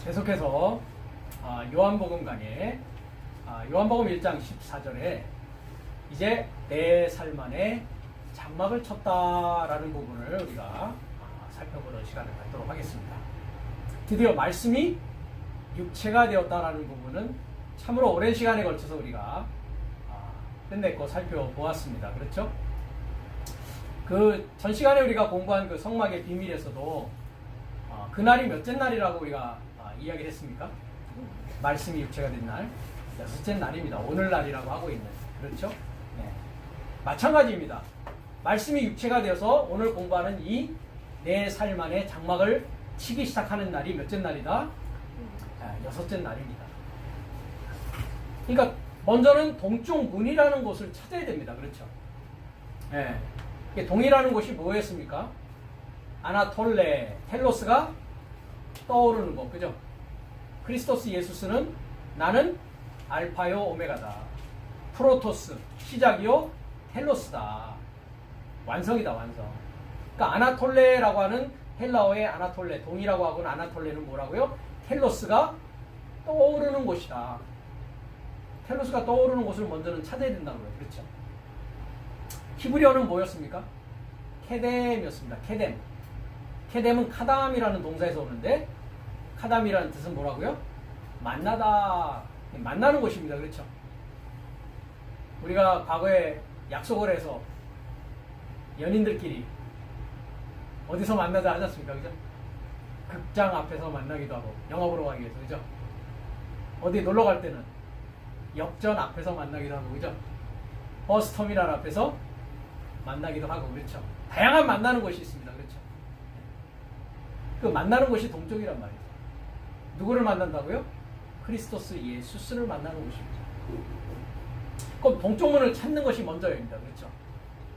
계속해서 요한복음 강의 요한복음 1장 14절에 이제 내 삶 안에 장막을 쳤다라는 부분을 우리가 살펴보는 시간을 갖도록 하겠습니다. 드디어 말씀이 육체가 되었다라는 부분은 참으로 오랜 시간에 걸쳐서 우리가 끝냈고 살펴보았습니다. 그렇죠? 그 전 시간에 우리가 공부한 그 성막의 비밀에서도 그날이 몇째 날이라고 우리가 이야기를 했습니까? 말씀이 육체가 된 날, 여섯째 날입니다. 오늘날이라고 하고 있는. 그렇죠? 네. 마찬가지입니다. 말씀이 육체가 되어서 오늘 공부하는 이 내 삶 안에 장막을 치기 시작하는 날이 몇째 날이다? 여섯째 날입니다. 그러니까 먼저는 동쪽 문이라는 곳을 찾아야 됩니다. 그렇죠? 네. 동이라는 곳이 뭐였습니까? 아나톨레, 텔로스가 떠오르는 것, 그죠? 크리스토스 예수스는 나는 알파요 오메가다. 프로토스, 시작이요 텔로스다. 완성이다, 완성. 그러니까 아나톨레라고 하는 헬라어의 아나톨레, 동이라고 하고는 아나톨레는 뭐라고요? 텔로스가 떠오르는 곳이다. 텔로스가 떠오르는 곳을 먼저는 찾아야 된다고요. 그렇죠? 히브리어는 뭐였습니까? 케뎀이었습니다. 케뎀. 케뎀은 카담이라는 동사에서 오는데 카담이라는 뜻은 뭐라고요? 만나다. 만나는 곳입니다. 그렇죠? 우리가 과거에 약속을 해서 연인들끼리 어디서 만나자 하지 않습니까? 그죠? 극장 앞에서 만나기도 하고 영화 보러 가기 위해서. 그죠? 어디 놀러 갈 때는 역전 앞에서 만나기도 하고. 그죠? 버스터미널 앞에서 만나기도 하고. 그렇죠? 다양한 만나는 곳이 있습니다. 그렇죠? 그 만나는 곳이 동쪽이란 말이죠. 누구를 만난다고요? 크리스토스 예수스를 만나는 곳입니다. 그럼 동쪽문을 찾는 것이 먼저입니다. 그렇죠?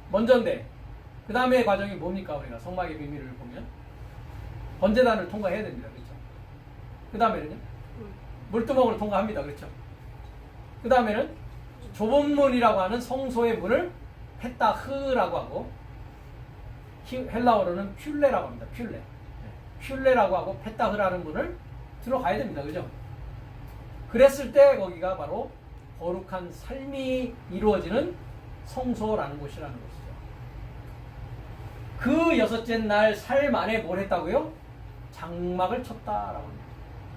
먼저인데 그 다음에 과정이 뭡니까? 우리가 성막의 비밀을 보면 번제단을 통과해야 됩니다. 그렇죠? 그 다음에는요? 물두멍을 통과합니다. 그렇죠? 그 다음에는 좁은 문이라고 하는 성소의 문을 페타흐라고 하고 헬라어로는 퓰레라고 합니다. 퓰레. 퓰레라고 하고 페타흐라는 문을 들어가야 됩니다. 그죠? 그랬을 때 거기가 바로 거룩한 삶이 이루어지는 성소라는 곳이라는 것이죠. 그 여섯째 날 삶 안에 뭘 했다고요? 장막을 쳤다라고 합니다.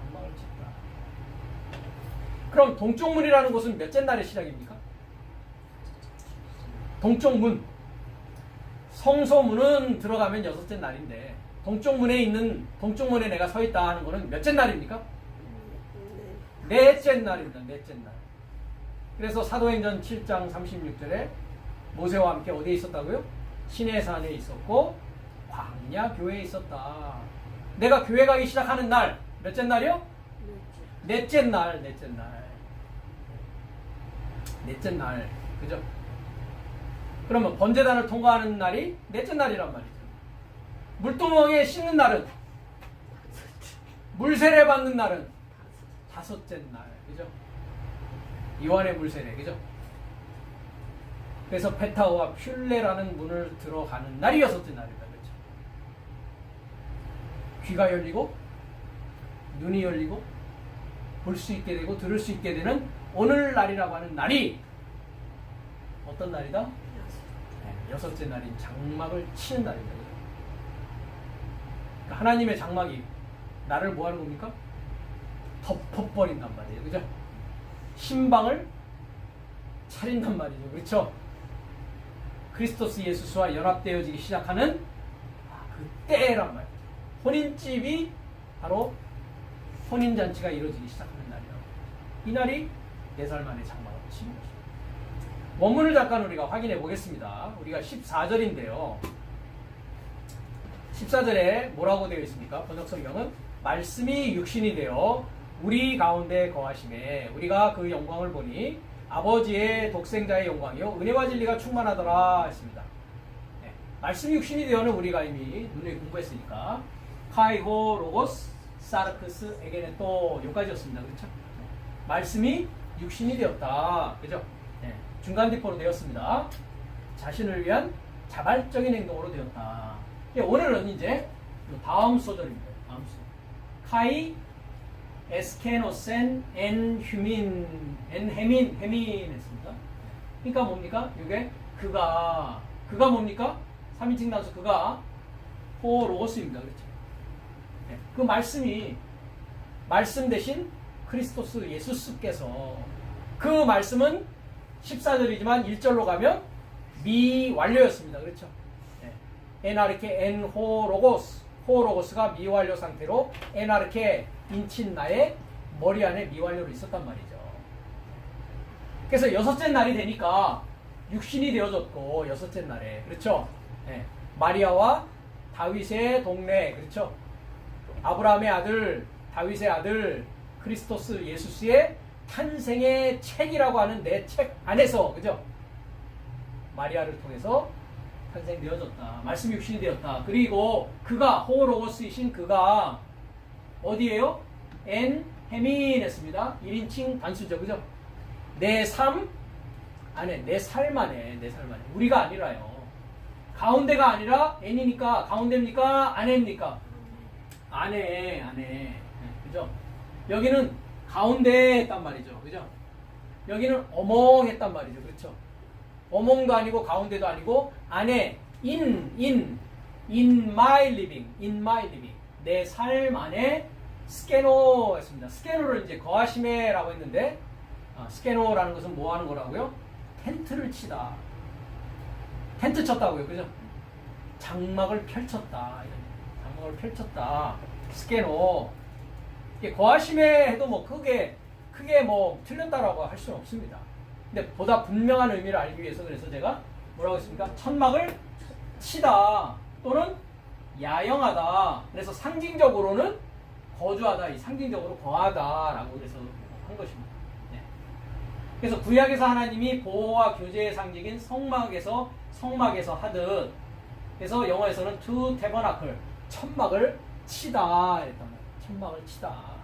장막을 쳤다. 그럼 동쪽문이라는 곳은 몇째 날의 시작입니까? 동쪽문. 성소문은 들어가면 여섯째 날인데 동쪽문에 내가 서 있다 하는 거는 몇째 날입니까? 넷째 날입니다. 넷째 날. 그래서 사도행전 7장 36절에 모세와 함께 어디에 있었다고요? 시내산에 있었고 광야 교회에 있었다. 내가 교회 가기 시작하는 날 몇째 날이요? 넷째 날. 넷째 날. 넷째 날. 그죠? 그러면 번제단을 통과하는 날이 넷째 날이란 말이죠. 물두멍에 씻는 날은, 물세례 받는 날은 다섯째 날. 그죠? 요한의 물세례. 그죠? 그래서 페타흐와 퓰레라는 문을 들어가는 날이 여섯째 날입니다. 그렇죠? 귀가 열리고 눈이 열리고 볼 수 있게 되고 들을 수 있게 되는 오늘날이라고 하는 날이 어떤 날이다? 네, 여섯째 날인 장막을 치는 날입니다. 그러니까 하나님의 장막이 나를 뭐 하는 겁니까? 덮어버린단 말이에요. 그죠? 신방을 차린단 말이죠. 그렇죠? 크리스토스 예수스와 연합되어지기 시작하는 그때란 말이에요. 혼인집이 바로 혼인잔치가 이루어지기 시작하는 날이라고. 이 날이 내 삶 안에 장막을 치는 것입니다. 원문을 잠깐 우리가 확인해 보겠습니다. 우리가 14절인데요. 14절에 뭐라고 되어 있습니까? 번역성경은 말씀이 육신이 되어 우리 가운데 거하심에 우리가 그 영광을 보니 아버지의 독생자의 영광이요 은혜와 진리가 충만하더라 했습니다. 네. 말씀이 육신이 되어는 우리가 이미 눈에 공부했으니까 카이고 로고스 사르크스 에게네또 여기까지였습니다. 그렇죠? 네. 말씀이 육신이 되었다. 그죠? 네. 중간 디포로 되었습니다. 자신을 위한 자발적인 행동으로 되었다. 오늘은 이제 다음 소절입니다. 다음 소절. 카이 에스케노센 엔 휴민 엔 헤민 했습니다. 그러니까 뭡니까? 이게 그가 뭡니까? 3인칭 단수 그가 호로고스입니다. 그렇죠? 네. 그 말씀 대신 크리스토스 예수스께서 그 말씀은 14절이지만 1절로 가면 미완료였습니다. 그렇죠? 네. 에나르케 엔 호로고스가 미완료 상태로 에나르케 인친 나의 머리 안에 미완료로 있었단 말이죠. 그래서 여섯째 날이 되니까 육신이 되어졌고 여섯째 날에 그렇죠? 네. 마리아와 다윗의 동네 그렇죠? 아브라함의 아들 다윗의 아들 크리스토스 예수스의 탄생의 책이라고 하는 내 책 안에서 그죠? 마리아를 통해서 탄생되어졌다. 말씀 육신이 되었다. 그리고 그가 호로고스이신 그가 어디에요? 엔 헤민 했습니다. 1인칭 단수죠. 그죠? 내 삶 안에 내 삶 안에 우리가 아니라요. 가운데가 아니라 N이니까 가운데입니까? 안에입니까? 안에 그죠? 여기는 가운데 했단 말이죠. 그죠? 여기는 어멍 했단 말이죠. 그렇죠? 어멍도 아니고 가운데도 아니고 안에 in my living 내 삶 안에 스케노 했습니다. 스케노를 이제 거하시메라고 했는데 스케노라는 것은 뭐 하는 거라고요? 텐트를 치다. 텐트 쳤다고요. 그죠? 장막을 펼쳤다. 장막을 펼쳤다. 스케노. 거하심에 해도 뭐 크게 뭐 틀렸다라고 할 수는 없습니다. 근데 보다 분명한 의미를 알기 위해서 그래서 제가 뭐라고 했습니까? 천막을 치다 또는 야영하다. 그래서 상징적으로는 거주하다, 상징적으로 거하다라고 그래서 한 것입니다. 네. 그래서 구약에서 하나님이 보호와 교제의 상징인 성막에서 하듯, 그래서 영어에서는 to tabernacle, 천막을 치다 이랬단 말이에요. 천막을 치다.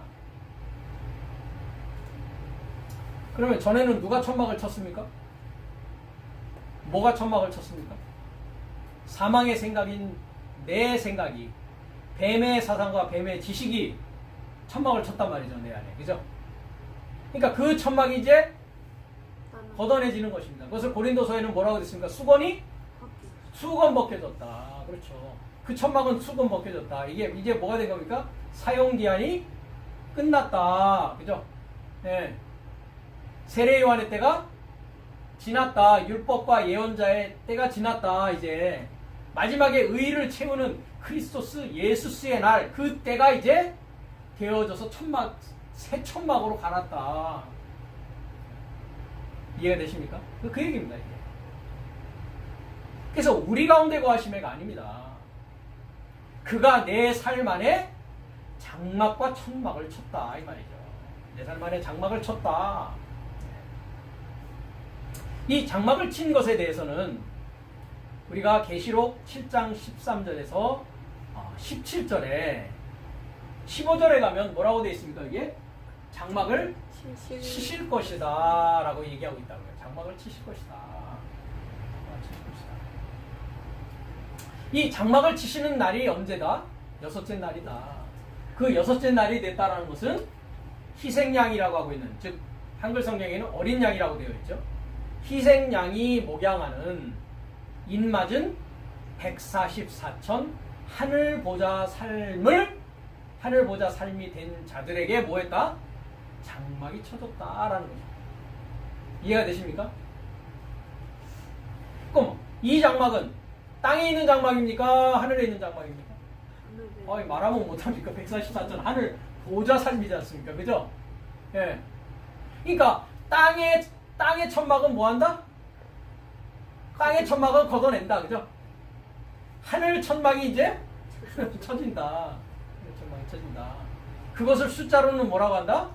그러면 전에는 누가 천막을 쳤습니까? 뭐가 천막을 쳤습니까? 사망의 생각인 내 생각이, 뱀의 사상과 뱀의 지식이 천막을 쳤단 말이죠. 내 안에. 그죠? 그러니까 그 천막이 이제 걷어내지는 것입니다. 그것을 고린도서에는 뭐라고 됐습니까? 수건 벗겨졌다. 그렇죠. 그 천막은 수건 벗겨졌다. 이게 이제 뭐가 된 겁니까? 사용기한이 끝났다. 그죠? 네. 세례 요한의 때가 지났다. 율법과 예언자의 때가 지났다. 이제 마지막에 의를 채우는 크리스토스 예수스의 날, 그 때가 이제 되어져서 새 천막으로 갈았다. 이해가 되십니까? 그 얘기입니다. 이게. 그래서 우리 가운데 거하심애가 아닙니다. 그가 내 삶 안에 장막과 천막을 쳤다. 이 말이죠. 내 삶 안에 장막을 쳤다. 이 장막을 친 것에 대해서는 우리가 계시록 7장 13절에서 17절에 15절에 가면 뭐라고 되어 있습니까? 이게 장막을 치실 것이다 라고 얘기하고 있다고요. 장막을 치실 것이다. 이 장막을 치시는 날이 언제다? 여섯째 날이다. 그 여섯째 날이 됐다라는 것은 희생양이라고 하고 있는, 즉 한글 성경에는 어린 양이라고 되어 있죠. 희생양이 목양하는 인맞은 144천 하늘 보자 삶이 된 자들에게 뭐 했다? 장막이 쳐졌다라는 거죠. 이해가 되십니까? 그럼 이 장막은 땅에 있는 장막입니까? 하늘에 있는 장막입니까? 말하면 못합니까? 144천 하늘 보좌 삶이지 않습니까? 그죠? 예. 그러니까 땅의 천막은 뭐 한다? 땅의 천막은 걷어낸다. 그죠? 하늘 천막이 이제 쳐진다. 하늘 천막이 쳐진다. 그것을 숫자로는 뭐라고 한다?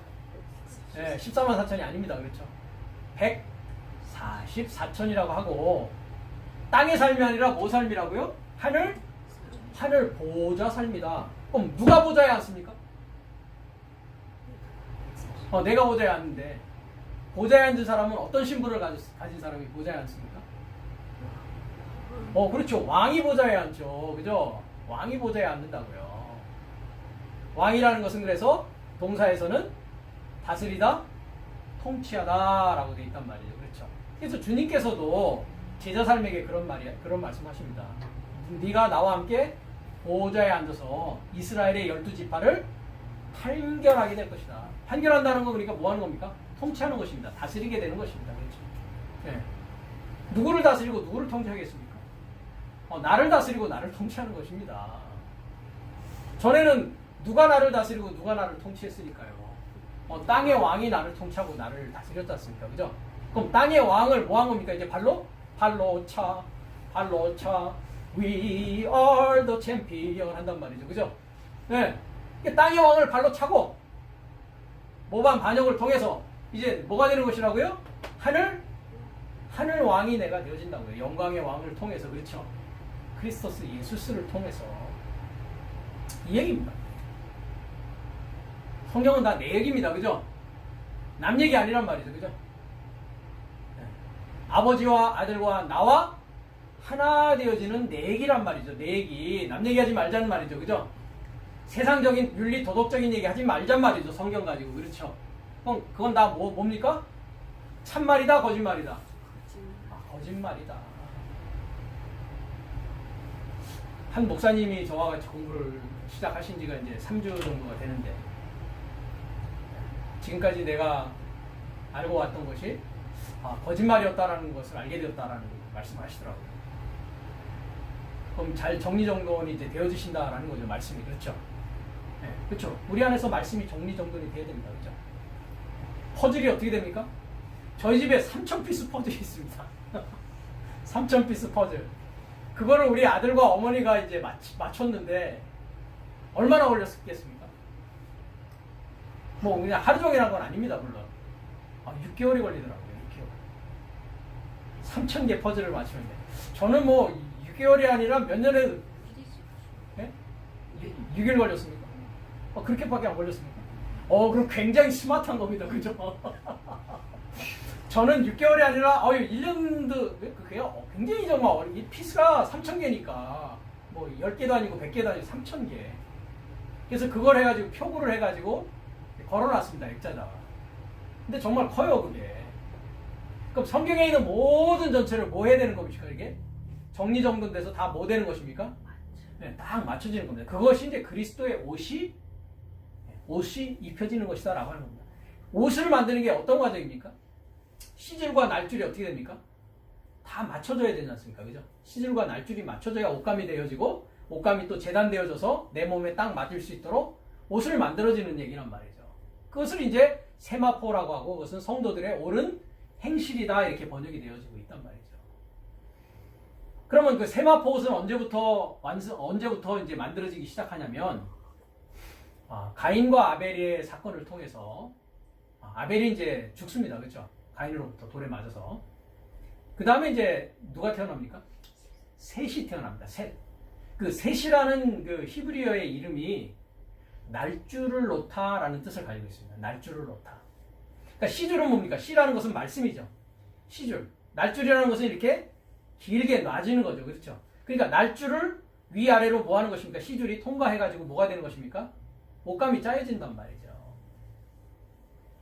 예, 14만 4천이 아닙니다. 그렇죠? 144천이라고 하고, 땅의 삶이 아니라 뭐 삶이라고요? 하늘 보좌 삶이다. 그럼 누가 보좌에 앉습니까? 내가 보좌에 앉는데, 보좌에 앉은 사람은 어떤 신분을 가진 사람이 보좌에 앉습니까? 그렇죠. 왕이 보좌에 앉죠. 그죠? 왕이 보좌에 앉는다고요. 왕이라는 것은 그래서 동사에서는 다스리다, 통치하다라고 되어 있단 말이죠. 그렇죠. 그래서 주님께서도 제자 삶에게 그런 말씀하십니다. 네가 나와 함께 보좌에 앉아서 이스라엘의 12지파를 판결하게 될 것이다. 판결한다는 거 그러니까 뭐 하는 겁니까? 통치하는 것입니다. 다스리게 되는 것입니다. 그렇죠. 네. 누구를 다스리고 누구를 통치하겠습니까? 나를 다스리고 나를 통치하는 것입니다. 전에는 누가 나를 다스리고 누가 나를 통치했으니까요. 땅의 왕이 나를 통치하고 나를 다스렸지 않습니까? 그죠? 그럼 땅의 왕을 뭐 한 겁니까? 이제 발로 차. We are the champion 한단 말이죠. 그죠? 네. 땅의 왕을 발로 차고 모방 반역을 통해서 이제 뭐가 되는 것이라고요? 하늘 왕이 내가 되어진다고요. 영광의 왕을 통해서. 그렇죠? 크리스토스 예수스를 통해서. 이 얘기입니다. 성경은 다 내 얘기입니다. 그죠? 남 얘기 아니란 말이죠. 그죠? 네. 아버지와 아들과 나와 하나 되어지는 내 얘기란 말이죠. 내 얘기. 남 얘기하지 말자는 말이죠. 그죠? 세상적인 윤리 도덕적인 얘기 하지 말잔 말이죠. 성경 가지고. 그렇죠? 그건 다 뭡니까? 참말이다 거짓말이다. 거짓말이다. 한 목사님이 저와 같이 공부를 시작하신 지가 이제 3주 정도가 되는데 지금까지 내가 알고 왔던 것이 거짓말이었다라는 것을 알게 되었다라는 말씀을 하시더라고요. 그럼 잘 정리정돈이 이제 되어지신다라는 거죠. 말씀이. 그렇죠? 네, 그렇죠. 우리 안에서 말씀이 정리정돈이 돼야 됩니다. 그렇죠? 퍼즐이 어떻게 됩니까? 저희 집에 3,000피스 퍼즐이 있습니다. 3,000피스 퍼즐. 그거를 우리 아들과 어머니가 이제 맞췄는데 얼마나 걸렸겠습니까? 뭐 그냥 하루 종일 한 건 아닙니다. 물론 6개월이 걸리더라고요. 6개월. 3,000개 퍼즐을 맞추는데 저는 뭐 6개월이 아니라 몇 년에 6일 걸렸습니까? 그렇게밖에 안 걸렸습니까? 그럼 굉장히 스마트한 겁니다. 그죠? 저는 6개월이 아니라 1년도 그게요. 굉장히 정말 이 피스가 3,000개니까 뭐 10개도 아니고 100개도 아니고 3,000개. 그래서 그걸 해가지고 표구를 해가지고 걸어놨습니다. 액자다가. 근데 정말 커요 그게. 그럼 성경에 있는 모든 전체를 뭐 해야 되는 겁니까 이게? 정리정돈돼서 다 뭐 되는 것입니까? 네, 딱 맞춰지는 겁니다. 그것이 이제 그리스도의 옷이 입혀지는 것이다 라고 하는 겁니다. 옷을 만드는 게 어떤 과정입니까? 시줄과 날줄이 어떻게 됩니까? 다 맞춰져야 되지 않습니까? 그죠? 시줄과 날줄이 맞춰져야 옷감이 되어지고 옷감이 또 재단되어져서 내 몸에 딱 맞을 수 있도록 옷을 만들어지는 얘기란 말이죠. 그것을 이제 세마포라고 하고 그것은 성도들의 옳은 행실이다 이렇게 번역이 되어지고 있단 말이죠. 그러면 그 세마포 옷은 언제부터 이제 만들어지기 시작하냐면 가인과 아벨의 사건을 통해서 아벨이 이제 죽습니다. 그렇죠? 가인으로부터 돌에 맞아서. 그 다음에 이제 누가 태어납니까? 셋이 태어납니다. 셋. 그 셋이라는 그 히브리어의 이름이 날줄을 놓다라는 뜻을 가지고 있습니다. 날줄을 놓다. 그러니까 시줄은 뭡니까? 시라는 것은 말씀이죠. 시줄. 날줄이라는 것은 이렇게 길게 놔지는 거죠. 그렇죠? 그러니까 날줄을 위아래로 뭐 하는 것입니까? 시줄이 통과해가지고 뭐가 되는 것입니까? 옷감이 짜여진단 말이죠.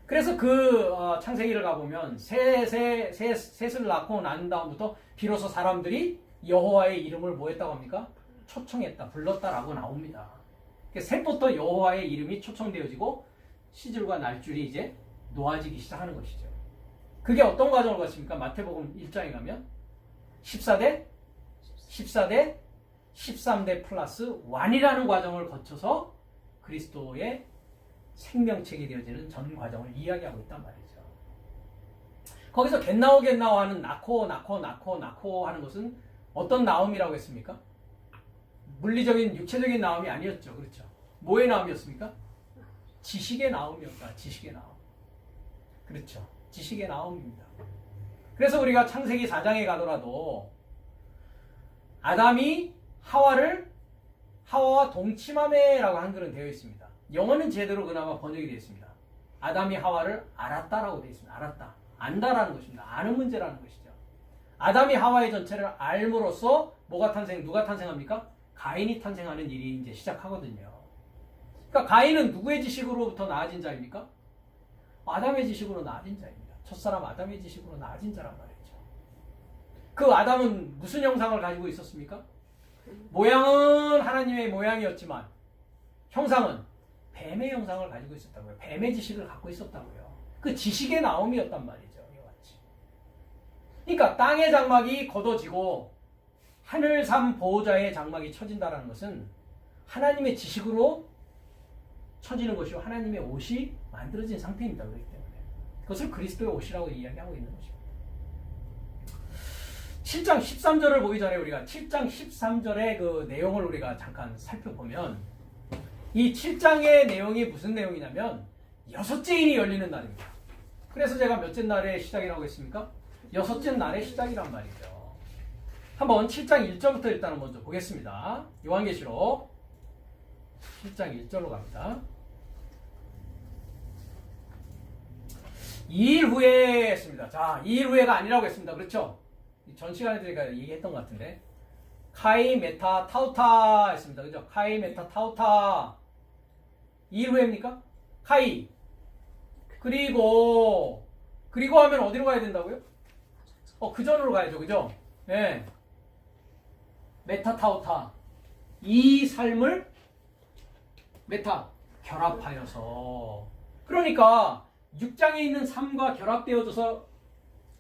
그래서 그 창세기를 가보면 셋을 낳고 난 다음부터 비로소 사람들이 여호와의 이름을 뭐 했다고 합니까? 초청했다, 불렀다라고 나옵니다. 셋부터 여호와의 이름이 초청되어지고 시줄과 날줄이 이제 놓아지기 시작하는 것이죠. 그게 어떤 과정을 거칩니까? 마태복음 1장에 가면 14대, 13대 플러스 1이라는 과정을 거쳐서 그리스도의 생명책이 되어지는 전 과정을 이야기하고 있단 말이죠. 거기서 겟나오 하는 낳고 하는 것은 어떤 나옴이라고 했습니까? 물리적인 육체적인 나옴이 아니었죠. 그렇죠? 뭐의 나옴이었습니까? 지식의 나옴이었다. 지식의 나옴. 그렇죠. 지식의 나옴입니다. 그래서 우리가 창세기 4장에 가더라도 아담이 하와와 동침함에라고 한글은 되어 있습니다. 영어는 제대로 그나마 번역이 되어 있습니다. 아담이 하와를 알았다라고 되어 있습니다. 알았다. 안다라는 것입니다. 아는 문제라는 것이죠. 아담이 하와의 전체를 알므로써 누가 탄생합니까? 가인이 탄생하는 일이 이제 시작하거든요. 그러니까 가인은 누구의 지식으로부터 나아진 자입니까? 아담의 지식으로 나아진 자입니다. 첫사람 아담의 지식으로 나아진 자란 말이죠. 그 아담은 무슨 형상을 가지고 있었습니까? 모양은 하나님의 모양이었지만 형상은 뱀의 형상을 가지고 있었다고요. 뱀의 지식을 갖고 있었다고요. 그 지식의 나옴이었단 말이죠. 이와 같이. 그러니까 땅의 장막이 걷어지고 하늘산 보호자의 장막이 쳐진다는 것은 하나님의 지식으로 쳐지는 것이고 하나님의 옷이 만들어진 상태입니다. 그렇기 때문에 그것을 그리스도의 옷이라고 이야기하고 있는 것입니다. 7장 13절을 보기 전에 우리가 7장 13절의 그 내용을 우리가 잠깐 살펴보면 이 7장의 내용이 무슨 내용이냐면 여섯째 인이 열리는 날입니다. 그래서 제가 몇째 날의 시작이라고 했습니까? 여섯째 날의 시작이란 말이죠. 한번 7장 1절부터 일단은 먼저 보겠습니다. 요한계시록 7장 1절로 갑니다. 2일 후에 했습니다. 자, 2일 후에가 아니라고 했습니다. 그렇죠? 전 시간에 제가 얘기했던 것 같은데 카이 메타 타우타 했습니다. 그죠? 카이 메타 타우타 2일 후에입니까? 카이 그리고 하면 어디로 가야 된다고요? 그 전으로 가야죠. 그죠? 네. 메타 타우타 이 삶을 메타 결합하여서 그러니까 6장에 있는 삶과 결합되어져서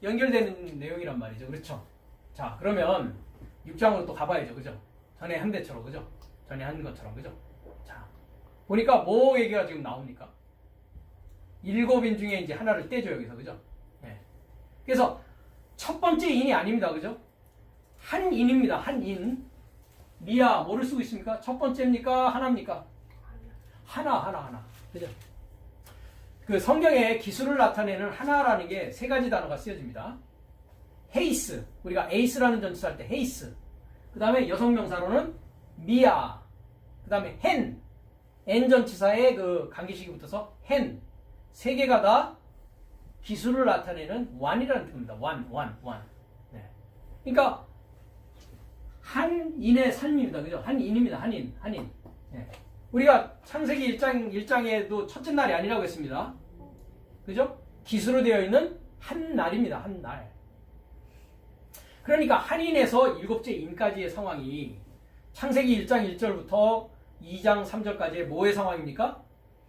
연결되는 내용이란 말이죠. 그렇죠? 자, 그러면 6장으로 또 가봐야죠. 그죠? 전에 한 대처럼, 그죠? 전에 한 것처럼, 그죠? 자, 보니까 뭐 얘기가 지금 나옵니까? 7인 중에 이제 하나를 떼죠, 여기서. 그죠? 네. 그래서 첫 번째 인이 아닙니다. 그죠? 한 인입니다. 한 인. 미야, 뭐를 쓰고 있습니까? 첫 번째입니까? 하나입니까? 하나. 그죠? 그 성경에 기술을 나타내는 하나라는 게 세 가지 단어가 쓰여집니다. 헤이스, 우리가 에이스라는 전치사 할 때 헤이스. 그 다음에 여성명사로는 미아. 그 다음에 헨, N 전치사에 그 강기식이 붙어서 헨. 세 개가 다 기술을 나타내는 완이라는 뜻입니다. 완. 네. 그러니까 한 인의 삶입니다. 그죠? 한 인입니다. 한 인. 네. 우리가 창세기 1장에도 첫째 날이 아니라고 했습니다. 그죠? 기수로 되어 있는 한 날입니다. 한 날. 그러니까 한인에서 7째 인까지의 상황이 창세기 1장 1절부터 2장 3절까지의 뭐의 상황입니까?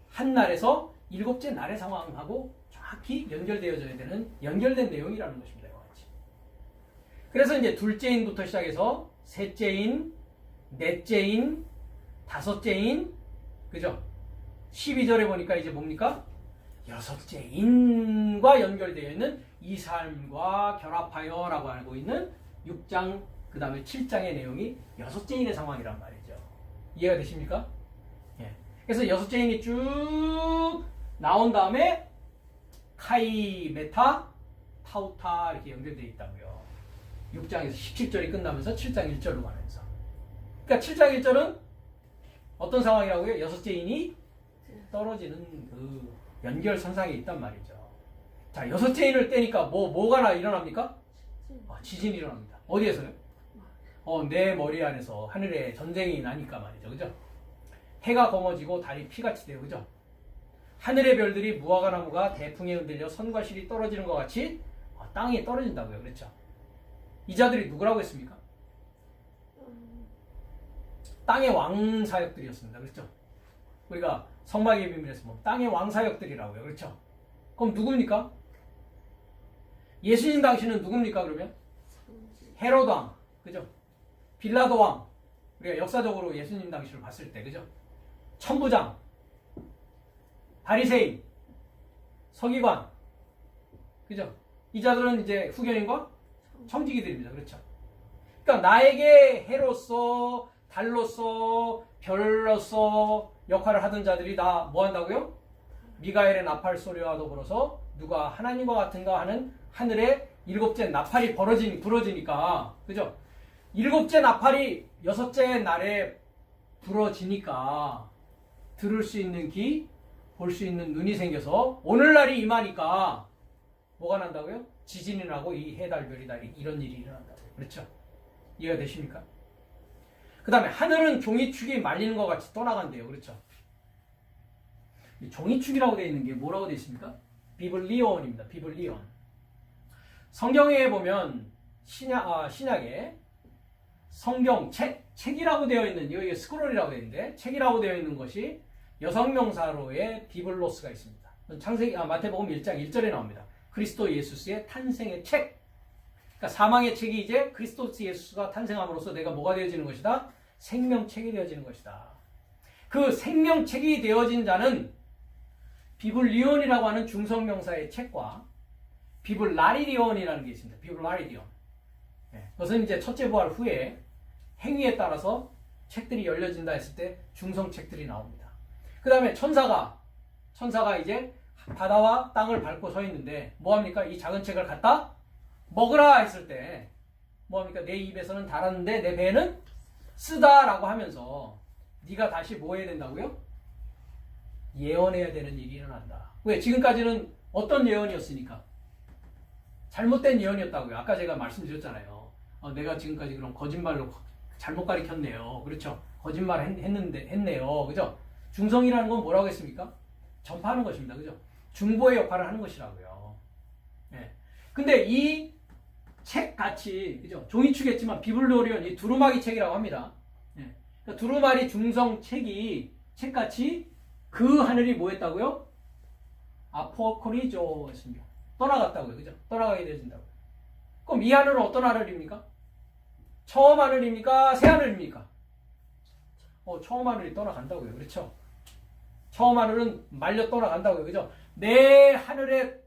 한 날에서 7째 날의 상황하고 정확히 연결되어져야 되는 연결된 내용이라는 것입니다. 이와 같이. 그래서 이제 둘째 인부터 시작해서 셋째 인, 넷째 인, 다섯째 인, 그죠? 12절에 보니까 이제 뭡니까? 여섯째 인과 연결되어 있는 이 삶과 결합하여 라고 하고 있는 6장, 그 다음에 7장의 내용이 여섯째 인의 상황이란 말이죠. 이해가 되십니까? 예. 그래서 여섯째 인이 쭉 나온 다음에 카이, 메타, 타우타 이렇게 연결되어 있다고요. 6장에서 17절이 끝나면서 7장 1절로 가면서. 그러니까 7장 1절은 어떤 상황이라고요? 여섯째 인이 떨어지는 그 연결선상에 있단 말이죠. 자, 여섯째 인을 떼니까 뭐가 일어납니까? 지진이 일어납니다. 어디에서요? 내 머리 안에서 하늘에 전쟁이 나니까 말이죠. 그죠? 해가 검어지고 달이 피같이 돼요. 그죠? 하늘의 별들이 무화과 나무가 대풍에 흔들려 선과 실이 떨어지는 것 같이 땅에 떨어진다고요. 그렇죠? 이 자들이 누구라고 했습니까? 땅의 왕사역들이었습니다. 그렇죠? 우리가 성막의 비밀에서 뭐 땅의 왕사역들이라고요. 그렇죠? 그럼 누굽니까? 예수님 당시는 누굽니까? 그러면? 헤로드 왕. 그죠? 빌라도 왕. 우리가 역사적으로 예수님 당시를 봤을 때. 그죠? 천부장. 바리새인. 서기관. 그죠? 이 자들은 이제 후견인과 청지기들입니다. 그렇죠? 그러니까 나에게 해로서 달로서 별로서 역할을 하던 자들이 다 뭐 한다고요? 미가엘의 나팔 소리와 더불어서 누가 하나님과 같은가 하는 하늘에 7째 나팔이 부러지니까 그죠? 7째 나팔이 6째 날에 부러지니까 들을 수 있는 귀, 볼 수 있는 눈이 생겨서 오늘날이 임하니까 뭐가 난다고요? 지진이 나고 이 해달별이 달이 이런 일이 일어난다고요. 그렇죠? 이해가 되십니까? 그 다음에 하늘은 종이축이 말리는 것 같이 떠나간대요. 그렇죠? 종이축이라고 되어 있는 게 뭐라고 되어 있습니까? 비블리온입니다. 비블리온. 성경에 보면 신약에 성경 책이라고 되어 있는 여기 스크롤이라고 되어 있는데 책이라고 되어 있는 것이 여성명사로의 비블로스가 있습니다. 마태복음 1장 1절에 나옵니다. 그리스도 예수스의 탄생의 책. 그러니까 사망의 책이 이제 그리스도 예수가 탄생함으로써 내가 뭐가 되어지는 것이다? 생명책이 되어지는 것이다. 그 생명책이 되어진 자는 비블리온이라고 하는 중성명사의 책과 비블라리디온이라는 게 있습니다. 비블라리디온. 그것은 이제 첫째 부활 후에 행위에 따라서 책들이 열려진다 했을 때 중성책들이 나옵니다. 그 다음에 천사가 이제 바다와 땅을 밟고 서 있는데 뭐합니까? 이 작은 책을 갖다 먹으라 했을 때 뭐합니까? 내 입에서는 달았는데 내 배에는 쓰다라고 하면서 네가 다시 뭐 해야 된다고요? 예언해야 되는 일이 일어난다. 왜? 지금까지는 어떤 예언이었으니까? 잘못된 예언이었다고요. 아까 제가 말씀드렸잖아요. 내가 지금까지 그럼 거짓말로 잘못 가리켰네요. 그렇죠? 거짓말 했네요. 그죠? 중성이라는 건 뭐라고 했습니까? 전파하는 것입니다. 그죠? 중보의 역할을 하는 것이라고요. 예. 근데 이 책 같이, 그죠? 종이축이었지만 비블리온, 이 두루마기 책이라고 합니다. 예. 그러니까 두루마리 중성 책같이 그 하늘이 뭐 했다고요? 아포코리조 했습니다. 떠나갔다고요. 그죠? 떠나가게 되어진다고요. 그럼 이 하늘은 어떤 하늘입니까? 처음 하늘입니까? 새 하늘입니까? 처음 하늘이 떠나간다고요. 그렇죠? 처음 하늘은 말려 떠나간다고요. 그죠? 내 하늘의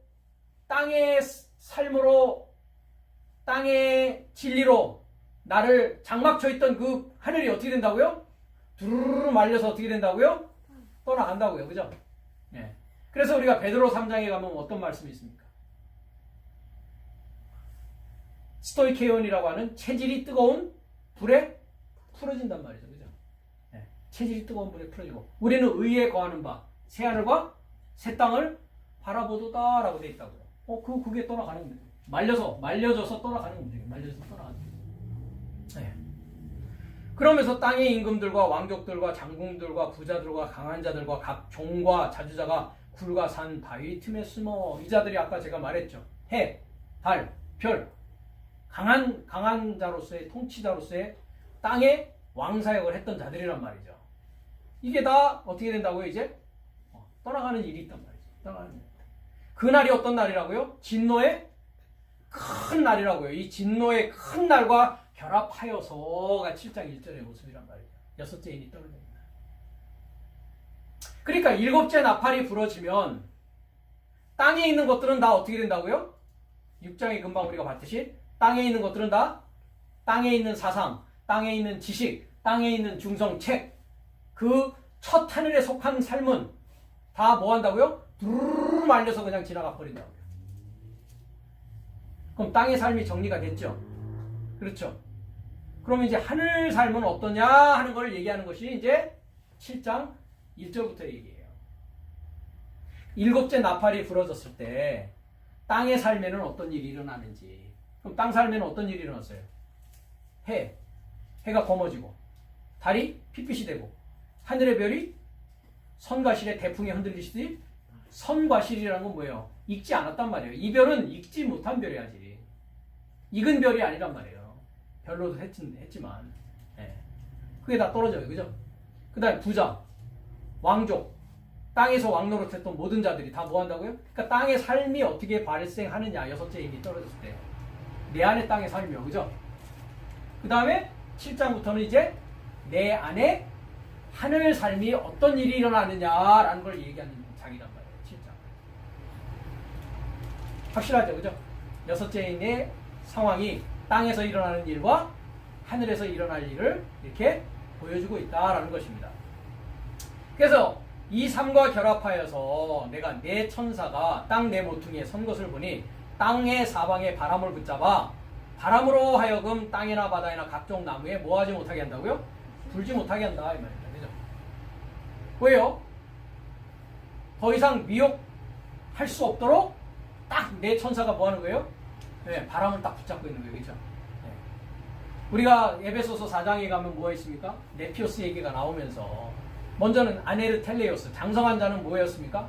땅의 삶으로, 땅의 진리로 나를 장막쳐 있던 그 하늘이 어떻게 된다고요? 두루루루 말려서 어떻게 된다고요? 떠나간다고요. 그죠? 예. 그래서 우리가 베드로 3장에 가면 어떤 말씀이 있습니까? 스토이케온이라고 하는 체질이 뜨거운 불에 풀어진단 말이죠. 그죠? 네. 체질이 뜨거운 불에 풀어지고 우리는 의에 거하는 바 새 하늘과 새 땅을 바라보도다라고 되어 있다고요. 그게 떠나가는 겁니다. 말려져서 떠나가는 겁니다. 말려져서 떠나가는 겁니다. 네. 그러면서 땅의 임금들과 왕족들과 장군들과 부자들과 강한 자들과 각 종과 자주자가 굴과 산 바위 틈에 숨어 이 자들이 아까 제가 말했죠. 해, 달, 별 강한 자로서의 통치자로서의 땅의 왕사역을 했던 자들이란 말이죠. 이게 다 어떻게 된다고요? 이제 떠나가는 일이 있단 말이죠. 떠나가는 일. 그 날이 어떤 날이라고요? 진노의 큰 날이라고요. 이 진노의 큰 날과 결합하여서가 7장 1절의 모습이란 말이죠. 여섯째 인이 떠올립니다. 그러니까 일곱째 나팔이 불어지면 땅에 있는 것들은 다 어떻게 된다고요? 6장에 금방 우리가 봤듯이 땅에 있는 것들은 다 땅에 있는 사상, 땅에 있는 지식, 땅에 있는 중성책, 그 첫 하늘에 속한 삶은 다 뭐 한다고요? 두루루루 말려서 그냥 지나가 버린다고요. 그럼 땅의 삶이 정리가 됐죠? 그렇죠? 그럼 이제 하늘 삶은 어떠냐 하는 걸 얘기하는 것이 이제 7장 1절부터 얘기해요. 일곱째 나팔이 불어졌을 때 땅의 삶에는 어떤 일이 일어나는지. 그럼 땅 삶에는 어떤 일이 일어났어요? 해가 검어지고 달이 핏빛이 되고 하늘의 별이 선과 실의 대풍에 흔들리시듯이 선과 실이라는 건 뭐예요? 익지 않았단 말이에요. 이 별은 익지 못한 별이야지. 익은 별이 아니란 말이에요. 별로도 했지만 그게 다 떨어져요. 그죠? 그 다음에 부자, 왕족, 땅에서 왕노릇했던 모든 자들이 다 뭐 한다고요? 그러니까 땅의 삶이 어떻게 발생하느냐. 여섯째 힘이 떨어졌을 때 내 안에 땅의 삶이요. 그죠? 그 다음에 7장부터는 이제 내 안에 하늘 삶이 어떤 일이 일어나느냐라는 걸 얘기하는 장이란 말이에요. 7장. 확실하죠? 그죠? 여섯째 인의 상황이 땅에서 일어나는 일과 하늘에서 일어날 일을 이렇게 보여주고 있다라는 것입니다. 그래서 이 삶과 결합하여서 내가 내 천사가 땅 내 모퉁이에 선 것을 보니 땅의 사방에 바람을 붙잡아 바람으로 하여금 땅이나 바다이나 각종 나무에 뭐하지 못하게 한다고요? 불지 못하게 한다 이 말입니다. 그죠? 왜요? 더 이상 미혹할 수 없도록 딱 내 천사가 뭐 하는 거예요? 네, 바람을 딱 붙잡고 있는 거예요. 그죠? 네. 우리가 에베소서 4장에 가면 뭐가 있습니까? 네피오스 얘기가 나오면서 먼저는 아네르텔레오스, 장성한 자는 뭐였습니까?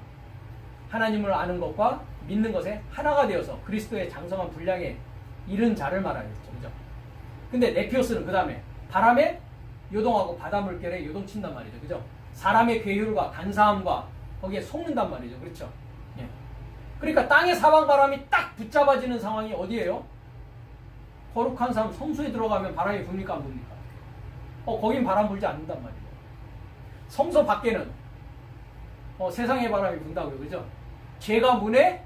하나님을 아는 것과 믿는 것에 하나가 되어서 그리스도의 장성한 분량에 이른 자를 말하겠죠. 그죠? 근데 네피오스는 그 다음에 바람에 요동하고 바다 물결에 요동친단 말이죠. 그죠? 사람의 괴율과 간사함과 거기에 속는단 말이죠. 그렇죠? 예. 그러니까 땅의 사방 바람이 딱 붙잡아지는 상황이 어디예요? 거룩한 삶, 성소에 들어가면 바람이 붑니까 안 붑니까? 거긴 바람 불지 않는단 말이에요. 성소 밖에는 세상의 바람이 분다고요. 그죠? 죄가 문에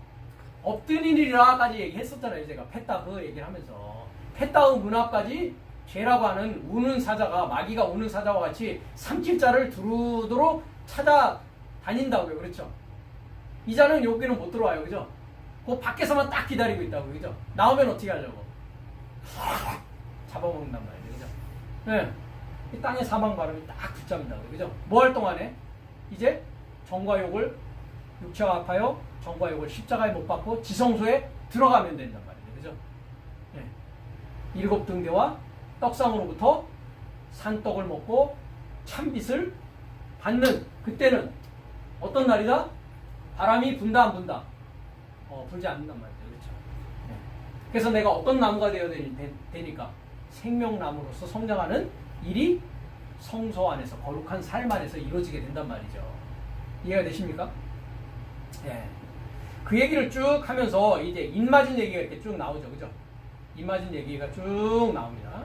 엎드리리라까지 얘기했었잖아요. 제가 페타 그 얘기를 하면서 페타의 문 앞까지 죄라고 하는 우는 사자가, 마귀가 우는 사자와 같이 삼킬 자를 두루두루 찾아다닌다고요. 그렇죠? 이 자는 여기는 못 들어와요. 그죠? 그 밖에서만 딱 기다리고 있다고요. 그죠? 나오면 어떻게 하려고? 잡아먹는단 말이에요. 그죠? 네. 이 땅의 사망 바람이 딱 붙잡는다고요. 그죠? 뭐 할 동안에? 이제 정과 욕을, 육체가 아파요. 정과 욕을 십자가에 못 박고 지성소에 들어가면 된단 말이에요. 그죠? 네. 일곱 등대와 떡상으로부터 산떡을 먹고 참빛을 받는 그때는 어떤 날이다? 바람이 분다 안 분다? 불지 않는단 말이죠. 그렇죠? 네. 그래서 내가 어떤 나무가 되어야 되니까 생명나무로서 성장하는 일이 성소 안에서 거룩한 삶 안에서 이루어지게 된단 말이죠. 이해가 되십니까? 네. 그 얘기를 쭉 하면서 이제 입맞은 얘기가 이렇게 쭉 나오죠. 그죠? 입맞은 얘기가 쭉 나옵니다.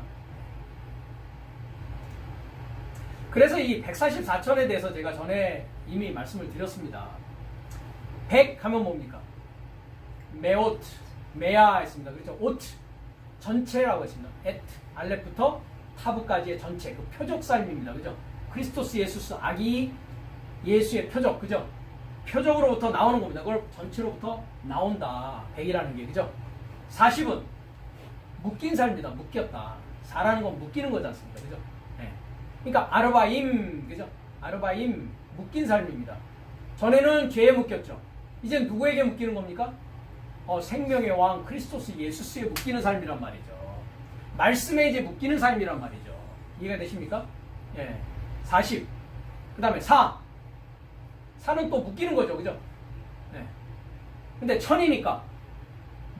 그래서 이 144천에 대해서 제가 전에 이미 말씀을 드렸습니다. 100 하면 뭡니까? 메오트, 메아 했습니다. 그렇죠? 오트, 전체라고 했습니다. 에트, 알렙부터 타브까지의 전체, 그 표적 삶입니다. 그죠? 크리스토스 예수스, 아기 예수의 표적, 그죠? 표적으로부터 나오는 겁니다. 그걸 전체로부터 나온다. 100이라는 게, 그죠? 40은 묶인 삶이다. 묶였다. 사라는 건 묶이는 거지 않습니까? 그죠? 네. 그러니까 아르바임, 그죠? 아르바임, 묶인 삶입니다. 전에는 죄에 묶였죠. 이제 누구에게 묶이는 겁니까? 생명의 왕 크리스토스 예수스에 묶이는 삶이란 말이죠. 말씀에 이제 묶이는 삶이란 말이죠. 이해가 되십니까? 예. 40. 그 다음에 4. 4는 또 묶이는 거죠. 그죠? 예. 근데 천이니까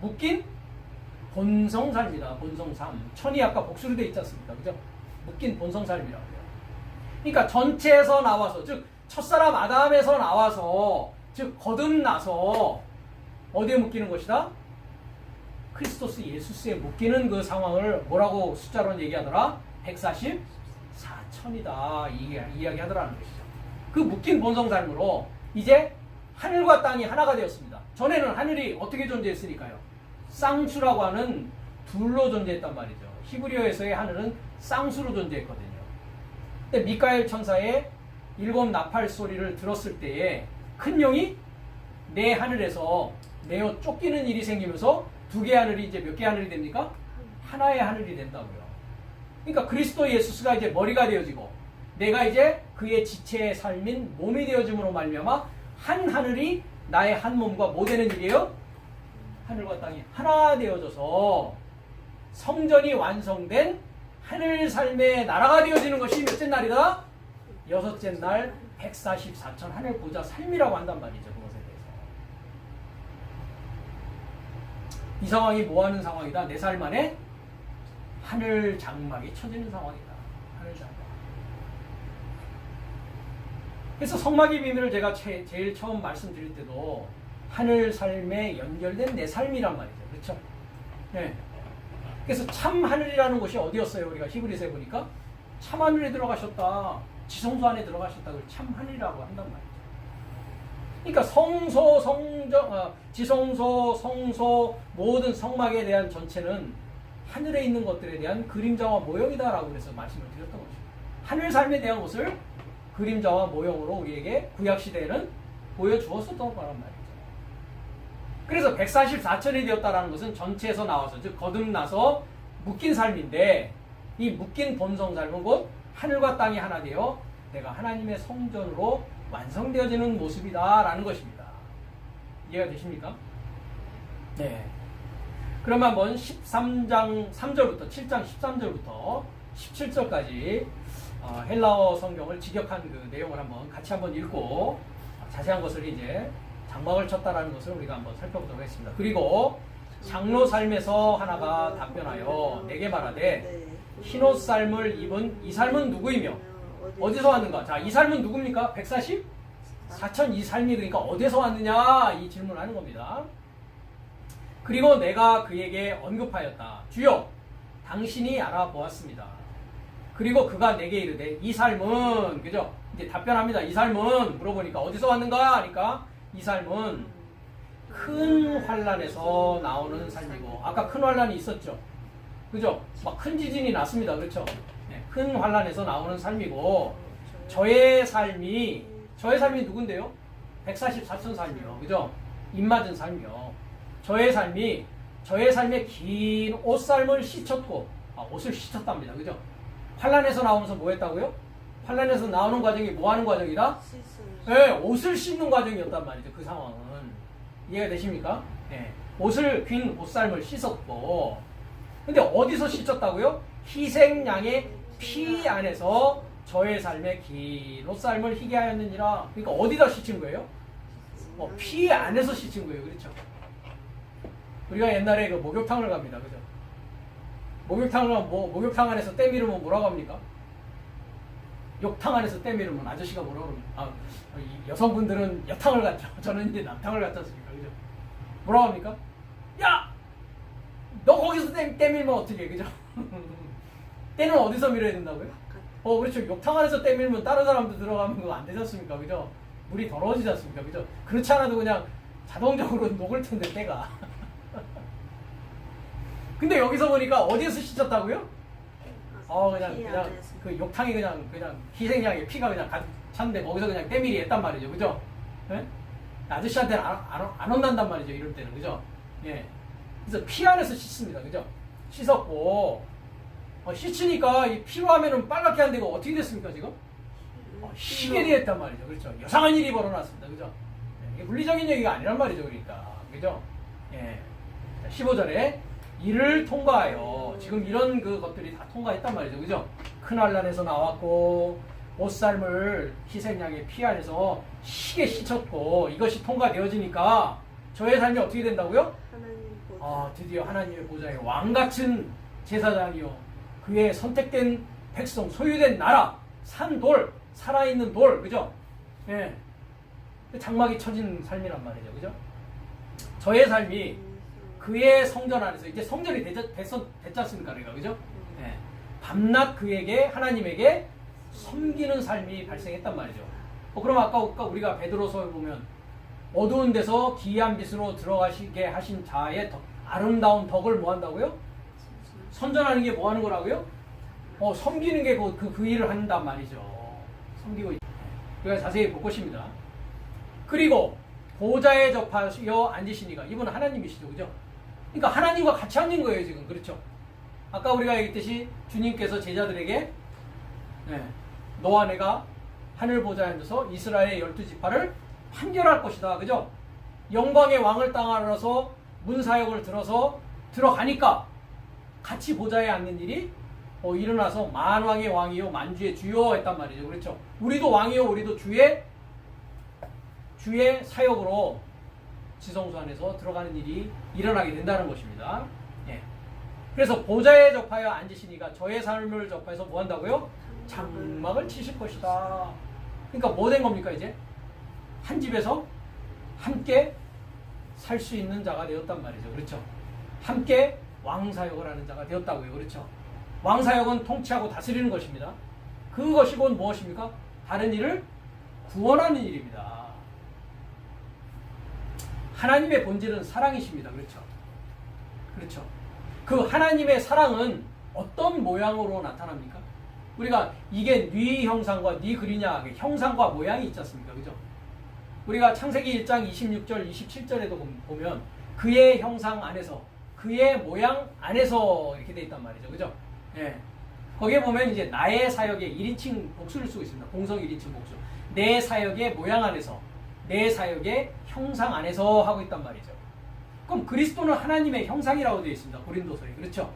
묶인 본성 삶이다. 본성 삶. 천이 아까 복수로 되어 있지 않습니까? 그죠? 묶인 본성 삶이라고요. 그러니까 전체에서 나와서, 즉 첫사람 아담에서 나와서, 즉 거듭나서 어디에 묶이는 것이다? 크리스토스 예수스에 묶이는 그 상황을 뭐라고 숫자로 얘기하더라? 144천이다. 이야기하더라는 것이죠. 그 묶인 본성 삶으로 이제 하늘과 땅이 하나가 되었습니다. 전에는 하늘이 어떻게 존재했으니까요? 쌍수라고 하는 둘로 존재했단 말이죠. 히브리어에서의 하늘은 쌍수로 존재했거든요. 근데 미카엘 천사의 일곱 나팔 소리를 들었을 때에 큰 영이 내 하늘에서 내어 쫓기는 일이 생기면서 두 개의 하늘이 이제 몇 개의 하늘이 됩니까? 하나의 하늘이 된다고요. 그러니까 그리스도 예수스가 이제 머리가 되어지고 내가 이제 그의 지체의 삶인 몸이 되어짐으로 말미암아 한 하늘이 나의 한 몸과 뭐 되는 일이에요? 하늘과 땅이 하나 되어져서 성전이 완성된 하늘 삶의 나라가 되어지는 것이 몇째 날이다? 여섯째 날 144천 하늘 보좌 삶이라고 한단 말이죠. 그것에 대해서. 이 상황이 뭐하는 상황이다? 내 삶 안에 하늘 장막이 쳐지는 상황이다. 하늘 장막. 그래서 성막의 비밀을 제가 제일 처음 말씀드릴 때도 하늘 삶에 연결된 내 삶이란 말이죠. 그렇죠? 네. 그래서 참 하늘이라는 곳이 어디였어요? 우리가 히브리서에 보니까 참 하늘에 들어가셨다. 지성소 안에 들어가셨다. 그걸 참 하늘이라고 한단 말이죠. 그러니까 성소, 성정, 지성소, 성소 모든 성막에 대한 전체는 하늘에 있는 것들에 대한 그림자와 모형이다라고 그래서 말씀을 드렸던 것이죠. 하늘 삶에 대한 것을 그림자와 모형으로 우리에게 구약시대에는 보여주었었던 거란 말이죠. 그래서 144천이 되었다는 것은 전체에서 나와서, 즉 거듭나서 묶인 삶인데 이 묶인 본성 삶은 곧 하늘과 땅이 하나 되어 내가 하나님의 성전으로 완성되어지는 모습이다라는 것입니다. 이해가 되십니까? 네. 그럼 한번 13장 3절부터 7장 13절부터 17절까지 헬라어 성경을 직역한 그 내용을 같이 한번 읽고 자세한 것을 이제 장막을 쳤다라는 것을 우리가 한번 살펴보도록 하겠습니다. 그리고 장로 삶에서 하나가 답변하여 내게 말하되 흰옷 삶을 입은 이 삶은 누구이며 어디서 왔는가? 자, 이 삶은 누굽니까? 140? 4천 이 삶이 그러니까 어디서 왔느냐? 이 질문을 하는 겁니다. 그리고 내가 그에게 언급하였다. 주여, 당신이 알아보았습니다. 그리고 그가 내게 이르되 이 삶은, 그죠? 이제 답변합니다. 이 삶은 물어보니까 어디서 왔는가? 하니까 이 삶은 큰 환란에서 나오는 삶이고, 아까 큰 환란이 있었죠. 그죠? 막 큰 지진이 났습니다. 그렇죠? 네, 큰 환란에서 나오는 삶이고, 저의 삶이 누군데요? 144천 삶이요. 그죠? 입맞은 삶이요. 저의 삶의 긴 옷삶을 씻었고, 옷을 씻었답니다. 그죠? 환란에서 나오면서 뭐 했다고요? 환란에서 나오는 과정이 뭐 하는 과정이다? 네, 옷을 씻는 과정이었단 말이죠. 그 상황은. 이해가 되십니까? 네, 긴 옷삶을 씻었고, 근데 어디서 씻었다고요? 희생양의 피 안에서 저의 삶의 긴 옷삶을 희게 하였느니라. 그러니까 어디다 씻은 거예요? 피 안에서 씻은 거예요. 그렇죠? 우리가 옛날에 그 목욕탕을 갑니다. 그죠? 목욕탕 안에서 때 미루면 뭐라고 합니까? 욕탕 안에서 때 미루면 아저씨가 뭐라고 합니까? 여성분들은 여탕을 갔죠. 저는 이제 남탕을 갔지 않습니까? 그죠? 뭐라고 합니까? 야! 너 거기서 때 밀면 어떻게 해? 그죠? 때는 어디서 밀어야 된다고요? 그렇죠. 욕탕 안에서 때 밀면 다른 사람도 들어가면 그거 안 되지 않습니까? 그죠? 물이 더러워지지 않습니까? 그죠? 그렇지 않아도 그냥 자동적으로 녹을 텐데, 때가. 근데 여기서 보니까 어디에서 씻었다고요? 그냥 그 욕탕이 그냥 희생양의 피가 그냥 가득 찼는데 거기서 그냥 때밀이 했단 말이죠. 그죠? 예? 아저씨한테는 안 혼난단 말이죠. 이럴 때는. 그죠? 예. 그래서 피 안에서 씻습니다. 그죠? 씻었고, 씻으니까 이 피로 하면은 빨갛게 안 되고 어떻게 됐습니까, 지금? 희게 됐단 말이죠. 그렇죠? 여상한 일이 벌어났습니다. 그죠? 예. 이게 물리적인 얘기가 아니란 말이죠. 그러니까. 그죠? 예. 15절에 이를 통과하여, 지금 이런 것들이 다 통과했단 말이죠. 그죠? 큰 환란에서 나왔고, 옷삶을 희생양의 피 안에서 희게 씻었고, 이것이 통과되어지니까 저의 삶이 어떻게 된다고요? 드디어 하나님의 보좌에 왕같은 제사장이요, 그의 선택된 백성, 소유된 나라, 산돌, 살아있는 돌, 그죠? 예. 장막이 쳐진 삶이란 말이죠. 그죠? 저의 삶이 그의 성전 안에서, 이제 성전이 됐지 않습니까? 그죠? 예. 밤낮 하나님에게 섬기는 삶이 발생했단 말이죠. 그럼 아까 우리가 베드로서에 보면 어두운 데서 기이한 빛으로 들어가시게 하신 자의 아름다운 덕을 뭐 한다고요? 선전하는 게 뭐 하는 거라고요? 섬기는 게 그 일을 한단 말이죠. 섬기고 있다. 우리가 자세히 볼 것입니다. 그리고 보좌에 접하여 앉으시니까, 이분은 하나님이시죠. 그죠? 그러니까 하나님과 같이 앉은 거예요, 지금. 그렇죠? 아까 우리가 얘기했듯이 주님께서 제자들에게 너와 내가 하늘 보좌에 앉아서 이스라엘의 12지파를 판결할 것이다. 그죠? 영광의 왕을 따라서 문사역을 들어가니까 같이 보좌에 앉는 일이 일어나서 만왕의 왕이요 만주의 주요 했단 말이죠. 그렇죠? 우리도 왕이요 우리도 주의 사역으로 지성소 안에서 들어가는 일이 일어나게 된다는 것입니다. 예. 그래서 보좌에 접하여 앉으시니까 저의 삶을 접해서 뭐 한다고요? 장막을 치실 것이다. 그러니까 뭐 된 겁니까 이제? 한 집에서 함께 살 수 있는 자가 되었단 말이죠. 그렇죠? 함께 왕사역을 하는 자가 되었다고요. 그렇죠? 왕사역은 통치하고 다스리는 것입니다. 그것이 곧 무엇입니까? 다른 일을 구원하는 일입니다. 하나님의 본질은 사랑이십니다. 그렇죠? 그렇죠? 그 하나님의 사랑은 어떤 모양으로 나타납니까? 우리가 이게 네 형상과 네 그리냐, 형상과 모양이 있지 않습니까? 그죠? 우리가 창세기 1장 26절, 27절에도 보면 그의 형상 안에서, 그의 모양 안에서 이렇게 돼 있단 말이죠. 그죠? 예. 거기에 보면 이제 나의 사역의 1인칭 복수를 쓰고 있습니다. 공성 1인칭 복수. 내 사역의 모양 안에서, 내 사역의 형상 안에서 하고 있단 말이죠. 그럼 그리스도는 하나님의 형상이라고 되어 있습니다. 고린도서에. 그렇죠?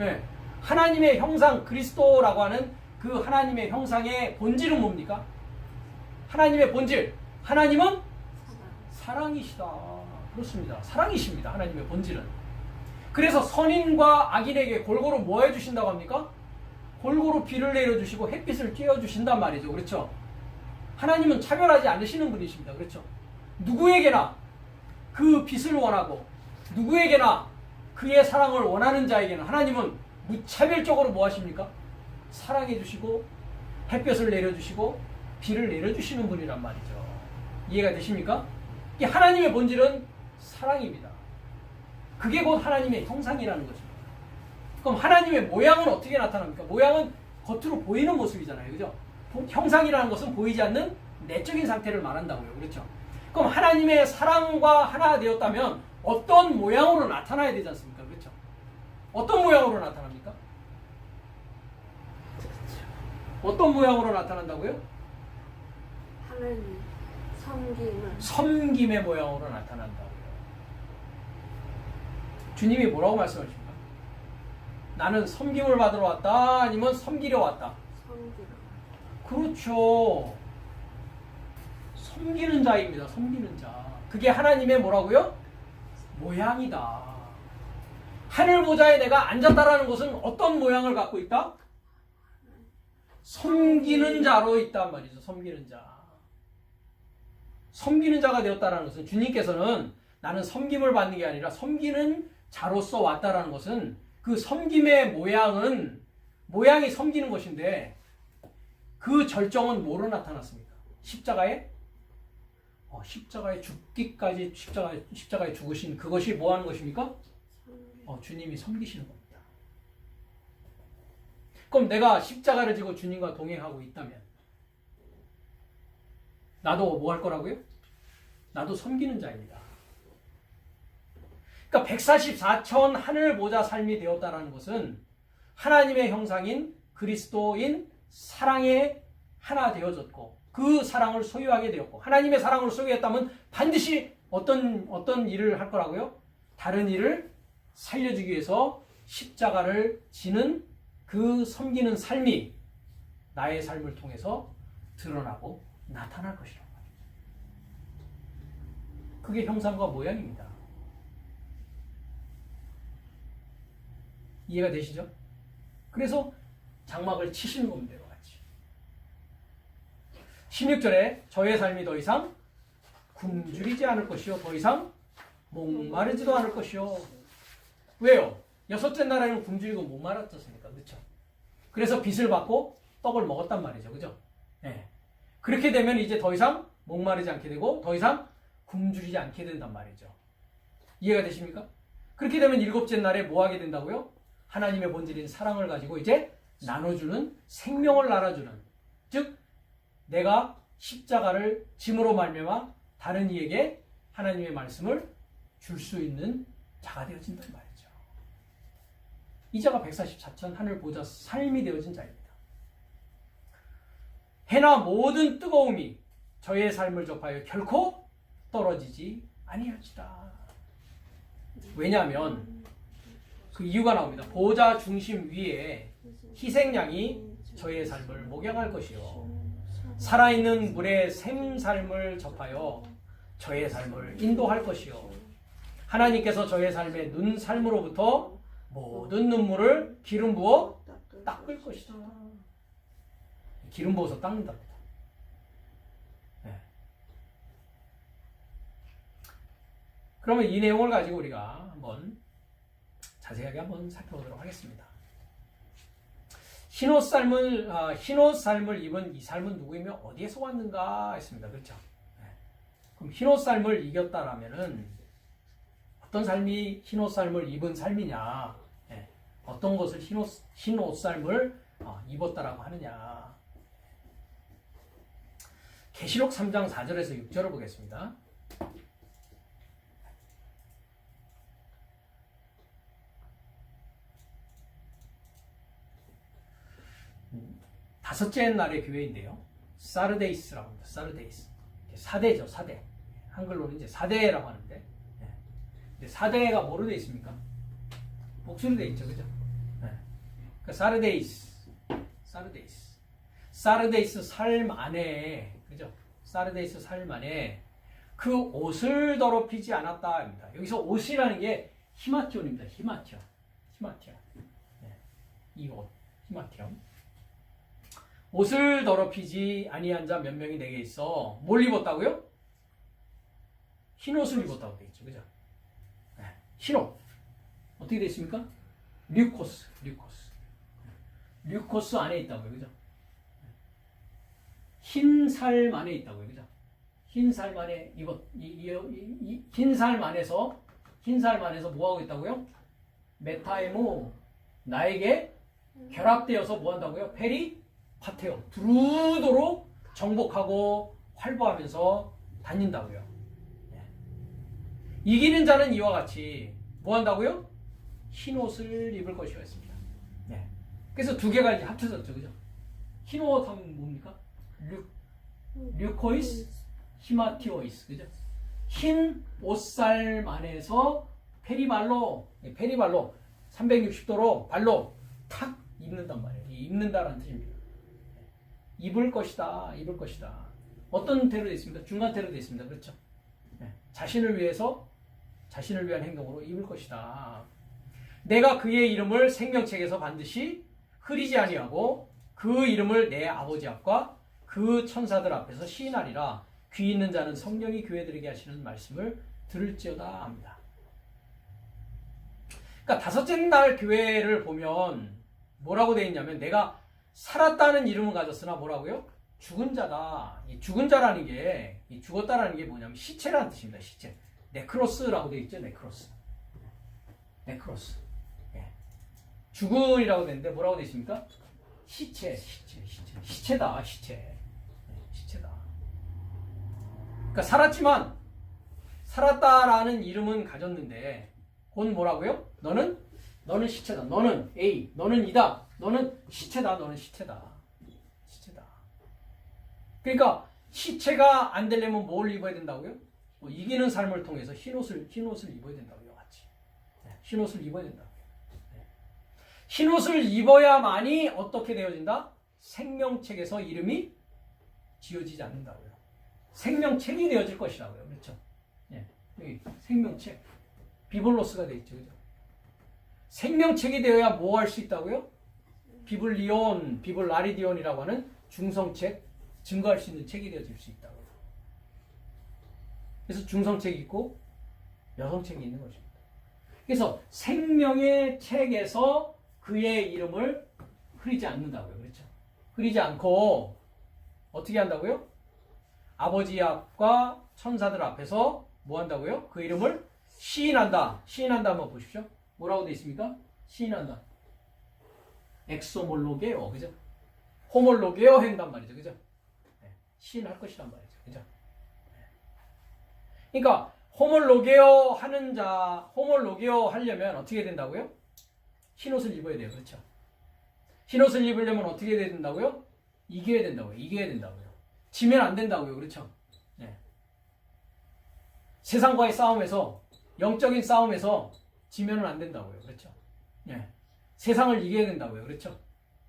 예. 하나님의 형상, 그리스도라고 하는 그 하나님의 형상의 본질은 뭡니까? 하나님의 본질. 하나님은 사랑이시다. 그렇습니다. 사랑이십니다. 하나님의 본질은. 그래서 선인과 악인에게 골고루 뭐 해주신다고 합니까? 골고루 비를 내려주시고 햇빛을 쬐어주신단 말이죠. 그렇죠? 하나님은 차별하지 않으시는 분이십니다. 그렇죠? 누구에게나 그 빛을 원하고 누구에게나 그의 사랑을 원하는 자에게는 하나님은 무차별적으로 뭐 하십니까? 사랑해 주시고 햇볕을 내려주시고 비를 내려주시는 분이란 말이죠. 이해가 되십니까? 이 하나님의 본질은 사랑입니다. 그게 곧 하나님의 형상이라는 것입니다. 그럼 하나님의 모양은 어떻게 나타납니까? 모양은 겉으로 보이는 모습이잖아요. 그죠? 형상이라는 것은 보이지 않는 내적인 상태를 말한다고요. 그렇죠? 그럼 하나님의 사랑과 하나 되었다면 어떤 모양으로 나타나야 되지 않습니까? 그렇죠? 어떤 모양으로 나타납니까? 어떤 모양으로 나타난다고요? 하나님 섬김을 섬김의 모양으로 나타난다고요. 주님이 뭐라고 말씀하십니까? 나는 섬김을 받으러 왔다 아니면 섬기려 왔다? 섬기러 그렇죠. 섬기는 자입니다. 섬기는 자. 그게 하나님의 뭐라고요? 모양이다. 하늘 보좌에 내가 앉았다라는 것은 어떤 모양을 갖고 있다? 섬기는 자로 있단 말이죠. 섬기는 자. 섬기는 자가 되었다는 것은 주님께서는 나는 섬김을 받는 게 아니라 섬기는 자로서 왔다라는 것은 그 섬김의 모양이 섬기는 것인데 그 절정은 뭐로 나타났습니까? 십자가에 죽기까지 십자가에 죽으신 그것이 뭐 하는 것입니까? 주님이 섬기시는 겁니다. 그럼 내가 십자가를 지고 주님과 동행하고 있다면 나도 뭐 할 거라고요? 나도 섬기는 자입니다. 그러니까 144천 하늘 보좌 삶이 되었다는 것은 하나님의 형상인 그리스도인 사랑에 하나 되어졌고 그 사랑을 소유하게 되었고 하나님의 사랑을 소유했다면 반드시 어떤 일을 할 거라고요? 다른 일을 살려주기 위해서 십자가를 지는 그 섬기는 삶이 나의 삶을 통해서 드러나고 나타날 것이란 말이죠. 그게 형상과 모양입니다. 이해가 되시죠? 그래서 장막을 치시는 겁니다. 16절에 저의 삶이 더 이상 굶주리지 않을 것이요 더 이상 목마르지도 않을 것이요. 왜요? 여섯째 날에는 굶주리고 목마르지 않습니까? 그렇죠? 그래서 빚을 받고 떡을 먹었단 말이죠. 그죠? 네. 그렇게 되면 이제 더 이상 목마르지 않게 되고 더 이상 굶주리지 않게 된단 말이죠. 이해가 되십니까? 그렇게 되면 일곱째 날에 뭐 하게 된다고요? 하나님의 본질인 사랑을 가지고 이제 나눠주는 생명을 나눠주는 즉 내가 십자가를 짐으로 말미암아 다른 이에게 하나님의 말씀을 줄 수 있는 자가 되어진단 말이죠. 이 자가 144천 하늘 보좌 삶이 되어진 자입니다. 해나 모든 뜨거움이 저의 삶을 접하여 결코 떨어지지 아니할지라. 왜냐하면 그 이유가 나옵니다. 보좌 중심 위에 희생양이 저의 삶을 목양할 것이요 살아있는 물의 샘삶을 접하여 저의 삶을 인도할 것이요 하나님께서 저의 삶의 눈살무로부터 모든 눈물을 기름 부어 닦을 것이다. 기름 부어서 닦는답니다. 네. 그러면 이 내용을 가지고 우리가 한번 자세하게 한번 살펴보도록 하겠습니다. 흰옷 삶을 입은 이 삶은 누구이며 어디에서 왔는가 했습니다. 그렇죠? 네. 그럼 흰옷 삶을 이겼다라면은 어떤 삶이 흰옷 삶을 입은 삶이냐? 네. 어떤 것을 흰옷 삶을 입었다라고 하느냐? 계시록 3장 4절에서 6절을 보겠습니다. 다섯째 날의 교회인데요. 사르데이스라고 합니다. 사르데이스. 사대죠, 사대. 한글로는 이제 사대라고 하는데. 근데 사대가 뭐로 되어 있습니까? 복수로 되어 있죠, 그죠? 그러니까 사르데이스. 사르데이스. 사르데이스 삶 안에, 그죠? 사르데이스 삶 안에 그 옷을 더럽히지 않았다 합니다. 여기서 옷이라는 게 히마티온입니다. 히마티온. 네. 이 옷, 히마티온. 옷을 더럽히지 아니한 자 몇 명이 내게 있어. 뭘 입었다고요? 흰 옷을 입었다고 되어 있죠. 그죠? 네. 흰 옷. 어떻게 되어 있습니까? 류코스. 류코스 안에 있다고요. 그죠? 흰 삶 안에 있다고요. 그죠? 흰 삶 안에 흰 삶 안에서 뭐 하고 있다고요? 메타에모 나에게 결합되어서 뭐 한다고요? 페리 파테오 두루도록 정복하고 활보하면서 다닌다고요. 네. 이기는 자는 이와 같이 뭐 한다고요? 흰 옷을 입을 것이었습니다. 네. 그래서 두 개가 이제 합쳐졌죠. 그죠? 흰 옷 하면 뭡니까? 류코이스, 히마티오이스. 그죠? 흰 옷살 안에서 페리발로 360도로 발로 탁 입는단 말이에요. 입는다라는 뜻입니다. 입을 것이다. 어떤 태로 되어 있습니까? 중간 태로 되어 있습니다. 그렇죠? 네. 자신을 위한 행동으로 입을 것이다. 내가 그의 이름을 생명책에서 반드시 흐리지 아니하고 그 이름을 내 아버지 앞과 그 천사들 앞에서 시인하리라. 귀 있는 자는 성령이 교회들에게 하시는 말씀을 들을지어다 합니다. 그러니까 다섯째 날 교회를 보면 뭐라고 되어 있냐면 내가 살았다는 이름을 가졌으나 뭐라고요? 죽은 자다. 이 죽은 자라는 게, 이 죽었다라는 게 뭐냐면 시체라는 뜻입니다. 시체. 네크로스라고 되어 있죠. 네크로스. 예. 죽은이라고 되는데 뭐라고 되어 있습니까? 시체다. 시체다. 그러니까 살았다라는 이름은 가졌는데 곧 뭐라고요? 너는 시체다. 너는 A. 너는 이다. 너는 시체다. 그러니까 시체가 안 되려면 뭘 입어야 된다고요? 뭐 이기는 삶을 통해서 흰 옷을 입어야 된다고요. 같이. 네, 흰 옷을 입어야 된다고요. 네. 흰 옷을 입어야만이 어떻게 되어진다? 생명책에서 이름이 지어지지 않는다고요. 생명책이 되어질 것이라고요. 그렇죠? 네. 여기 생명책. 비블로스가 되어 있죠. 그죠? 생명책이 되어야 뭐 할 수 있다고요? 비블라리디온이라고 하는 중성책, 증거할 수 있는 책이 되어질 수 있다고요. 그래서 중성책이 있고 여성책이 있는 것입니다. 그래서 생명의 책에서 그의 이름을 흐리지 않는다고요. 그렇죠? 흐리지 않고 어떻게 한다고요? 아버지 앞과 천사들 앞에서 뭐 한다고요? 그 이름을 시인한다. 시인한다 한번 보십시오. 뭐라고 되어 있습니까? 시인한다. 엑소몰로게요. 그죠? 호몰로게요 한단 말이죠. 그죠? 네. 시인할 것이란 말이죠. 그죠? 네. 그러니까 호몰로게요 하려면 어떻게 된다고요? 흰 옷을 입어야 돼요. 그렇죠? 흰 옷을 입으려면 어떻게 해야 된다고요? 이겨야 된다고요. 지면 안 된다고요. 그렇죠? 네. 세상과의 싸움에서, 영적인 싸움에서 지면은 안 된다고요. 그렇죠? 네. 세상을 이겨야 된다고요. 그렇죠?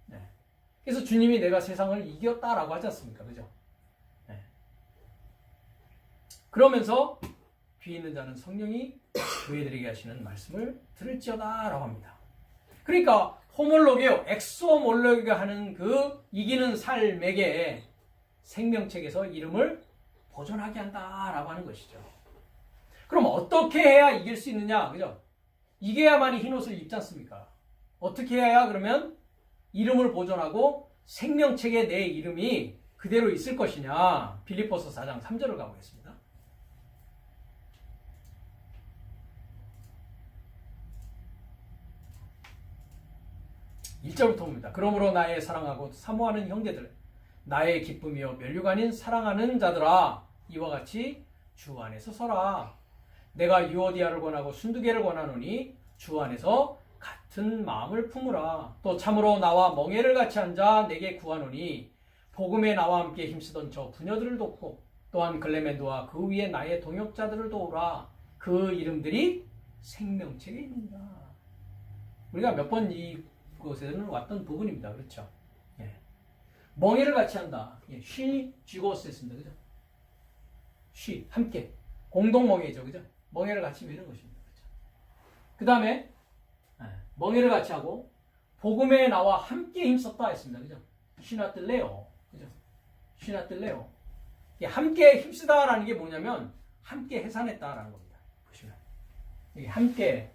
네. 그래서 주님이 내가 세상을 이겼다라고 하지 않습니까? 그죠? 네. 그러면서 귀 있는 자는 성령이 교회들에게 하시는 말씀을 들을지어다 라고 합니다. 그러니까 호몰로게요, 엑소몰로게가 하는 그 이기는 삶에게 생명책에서 이름을 보존하게 한다라고 하는 것이죠. 그럼 어떻게 해야 이길 수 있느냐? 그죠? 이겨야만이 흰 옷을 입지 않습니까? 어떻게 해야 그러면 이름을 보존하고 생명책에 내 이름이 그대로 있을 것이냐? 빌립보서 4장 3절을 가보겠습니다. 1절부터 봅니다. 그러므로 나의 사랑하고 사모하는 형제들, 나의 기쁨이요 면류가 아닌 사랑하는 자들아, 이와 같이 주 안에서 서라. 내가 유오디아를 권하고 순두개를 권하노니 주 안에서 같은 마음을 품으라. 또 참으로 나와 멍에를 같이 앉아 내게 구하노니 복음에 나와 함께 힘쓰던 저 부녀들을 돕고 또한 글레멘도와 그 위에 나의 동역자들을 도우라. 그 이름들이 생명책에 있느니라. 우리가 몇 번 이곳에는 왔던 부분입니다. 그렇죠? 예. 멍에를 같이 한다. 예, she 쥐고스 했습니다. 그죠? she, 함께. 공동 멍에죠. 그죠? 멍에를 같이 메는 것입니다. 그죠? 그 다음에, 멍에를 같이 하고, 복음에 나와 함께 힘썼다 했습니다. 그죠? 신화뜰래요. 그죠? 신화뜰래요. 함께 힘쓰다라는 게 뭐냐면, 함께 해산했다라는 겁니다. 보시면. 이게 함께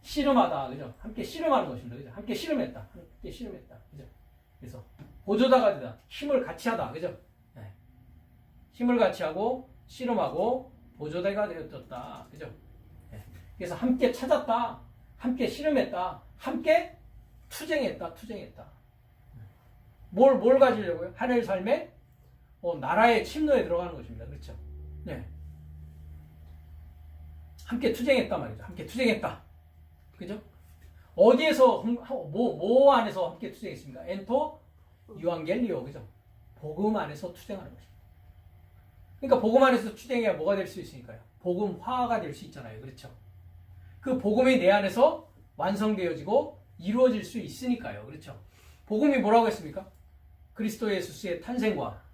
씨름하다. 그죠? 함께 씨름하는 것입니다. 그죠? 함께 씨름했다. 함께 씨름했다. 그죠? 그래서, 보조다가 되다. 힘을 같이 하다. 그죠? 네. 힘을 같이 하고, 씨름하고, 보조대가 되었다. 그죠? 네. 그래서 함께 찾았다. 함께 씨름했다. 함께 투쟁했다. 뭘 가지려고요? 하늘 삶에 나라의 침노에 들어가는 것입니다. 그렇죠? 네. 함께 투쟁했다 말이죠. 함께 투쟁했다. 그죠? 어디에서 뭐 안에서 함께 투쟁했습니까? 엔토 유앙겔리오. 그죠? 복음 안에서 투쟁하는 것입니다. 그러니까 복음 안에서 투쟁해야 뭐가 될 수 있으니까요. 복음화가 될 수 있잖아요. 그렇죠? 그 복음이 내 안에서 완성되어지고 이루어질 수 있으니까요. 그렇죠? 복음이 뭐라고 했습니까? 그리스도 예수의 탄생과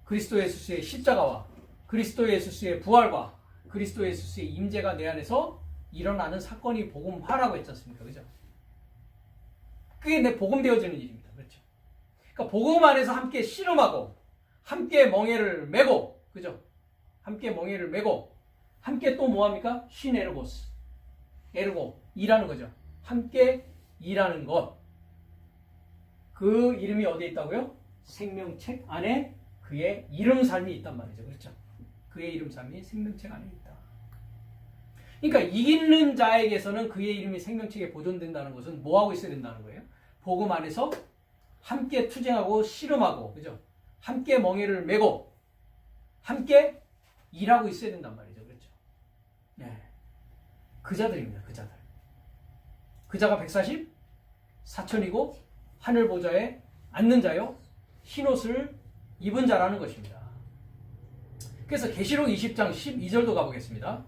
그리스도 예수의 십자가와 그리스도 예수의 부활과 그리스도 예수의 임재가 내 안에서 일어나는 사건이 복음화라고 했지 않습니까? 그죠? 그게 내 복음되어지는 일입니다. 그렇죠? 그러니까 복음 안에서 함께 씨름하고 함께 멍에를 메고 그죠? 함께 멍에를 메고 함께 또 뭐합니까? 시네르고스 에르고 일하는 거죠. 함께 일하는 것. 그 이름이 어디에 있다고요? 생명책 안에 그의 이름 삶이 있단 말이죠. 그렇죠? 그의 이름 삶이 생명책 안에 있다. 그러니까 이기는 자에게서는 그의 이름이 생명책에 보존된다는 것은 뭐하고 있어야 된다는 거예요? 복음 안에서 함께 투쟁하고 씨름하고 그죠? 함께 멍에를 메고 함께 일하고 있어야 된단 말이죠. 그렇죠? 네. 그 자들입니다. 그 자들. 그 자가 144천이고 하늘 보좌에 앉는 자요 흰옷을 입은 자라는 것입니다. 그래서 계시록 20장 12절도 가보겠습니다.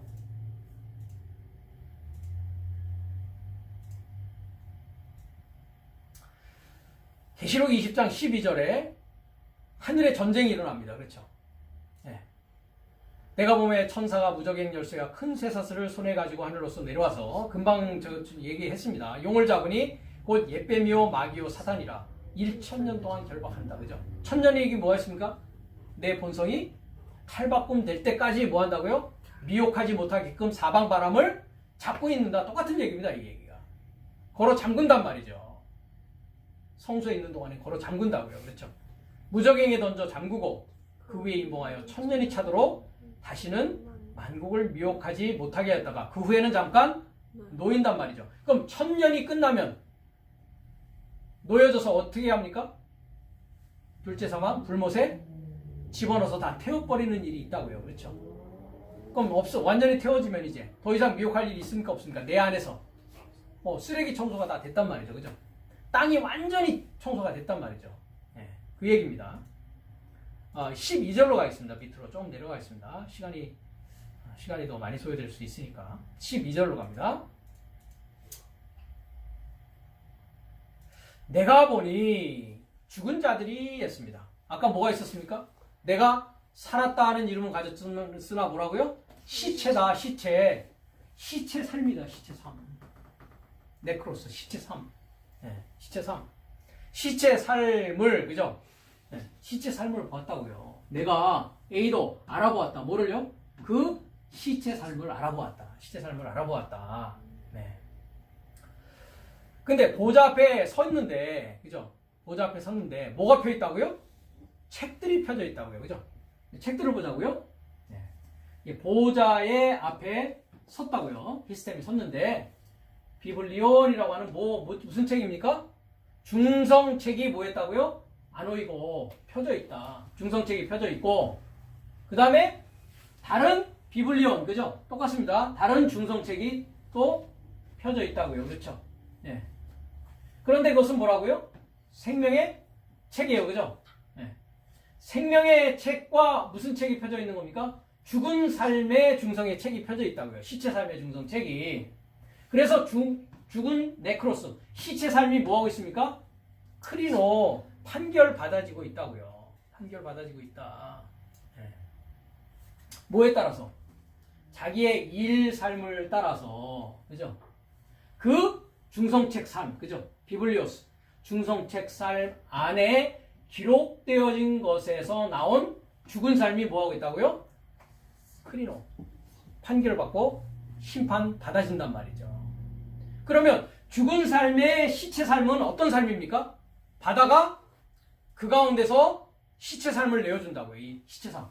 계시록 20장 12절에 하늘에 전쟁이 일어납니다. 그렇죠? 네. 내가 보매 천사가 무적행 열쇠가 큰 쇠사슬을 손에 가지고 하늘로서 내려와서 금방 얘기했습니다. 용을 잡으니 곧 옛뱀이요 마귀요 사탄이라 1,000년 동안 결박한다. 그죠? 1000년이 이게 뭐였습니까? 내 본성이 탈바꿈 될 때까지 뭐 한다고요? 미혹하지 못하게끔 사방바람을 잡고 있는다. 똑같은 얘기입니다. 이 얘기가. 걸어 잠근단 말이죠. 성소에 있는 동안에 걸어 잠근다고요. 그렇죠? 무적행에 던져 잠그고 그 위에 임봉하여 1000년이 차도록 다시는 만국을 미혹하지 못하게 했다가 그 후에는 잠깐 놓인단 말이죠. 그럼 1000년이 끝나면 놓여져서 어떻게 합니까? 둘째 사망 불못에 집어넣어서 다 태워버리는 일이 있다고요. 그렇죠? 그럼 완전히 태워지면 이제 더 이상 미혹할 일이 있습니까? 없습니까? 내 안에서 쓰레기 청소가 다 됐단 말이죠. 그죠? 땅이 완전히 청소가 됐단 말이죠. 네, 그 얘기입니다. 12절로 가겠습니다. 밑으로 좀 내려가겠습니다. 시간이 더 많이 소요될 수 있으니까 12절로 갑니다. 내가 보니 죽은 자들이 했습니다. 아까 뭐가 있었습니까? 내가 살았다 하는 이름을 가졌으나 뭐라고요? 시체다. 시체 삶이다. 시체 삶. 네크로스 시체 삶. 네, 시체 삶. 시체 삶을 그죠? 네, 시체 삶을 봤다고요. 내가 A도 알아보았다. 뭐를요? 그 시체 삶을 알아보았다. 시체 삶을 알아보았다. 네. 근데 보좌 앞에 섰는데, 그죠? 보좌 앞에 섰는데, 뭐가 펴 있다고요? 책들이 펴져 있다고요. 그죠? 책들을 보자고요. 네. 보좌의 앞에 섰다고요. 히스템이 섰는데, 비블리온이라고 하는 무슨 책입니까? 중성책이 뭐 했다고요? 아노이고 펴져 있다. 중성책이 펴져 있고, 그 다음에 다른 비블리온, 그죠? 똑같습니다. 다른 중성책이 또 펴져 있다고요. 그렇죠? 네. 그런데 그것은 뭐라고요? 생명의 책이에요. 그죠? 네. 생명의 책과 무슨 책이 펴져 있는 겁니까? 죽은 삶의 중성의 책이 펴져 있다고요. 시체 삶의 중성책이. 그래서 죽은 네크로스, 시체 삶이 뭐하고 있습니까? 크리노, 판결받아지고 있다고요. 판결받아지고 있다. 네. 뭐에 따라서? 자기의 일 삶을 따라서, 그죠? 그 중성책 삶, 그죠? 비블리오스, 중성책 삶 안에 기록되어진 것에서 나온 죽은 삶이 뭐하고 있다고요? 크리노. 판결받고 심판받아진단 말이죠. 그러면 죽은 삶의 시체 삶은 어떤 삶입니까? 바다가 그 가운데서 시체 삶을 내어준다고요. 이 시체 삶.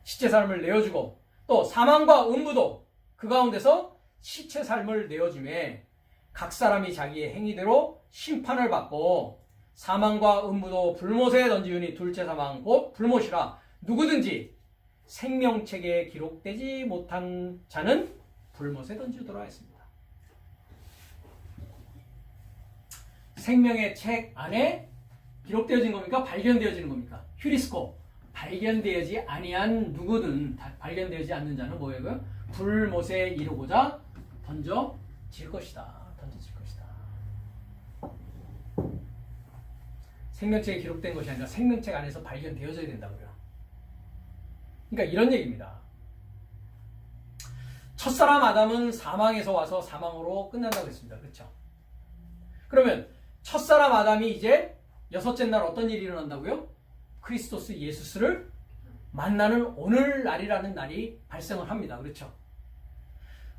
시체 삶을 내어주고 또 사망과 음부도 그 가운데서 시체 삶을 내어주매 각 사람이 자기의 행위대로 심판을 받고 사망과 음부도 불못에 던지우니 둘째 사망 곧 불못이라 누구든지 생명책에 기록되지 못한 자는 불못에 던지도록 하겠습니다. 생명의 책 안에 기록되어진 겁니까? 발견되어지는 겁니까? 휴리스코. 발견되지 아니한 누구든 발견되지 않는 자는 뭐예요? 불못에 이르고자 던져질 것이다. 던져질 것이다. 생명책에 기록된 것이 아니라 생명책 안에서 발견되어져야 된다고요. 그러니까 이런 얘기입니다. 첫사람 아담은 사망에서 와서 사망으로 끝난다고 했습니다. 그렇죠? 그러면 첫사람 아담이 이제 여섯째 날 어떤 일이 일어난다고요? 크리스토스 예수스를 만나는 오늘날이라는 날이 발생을 합니다. 그렇죠?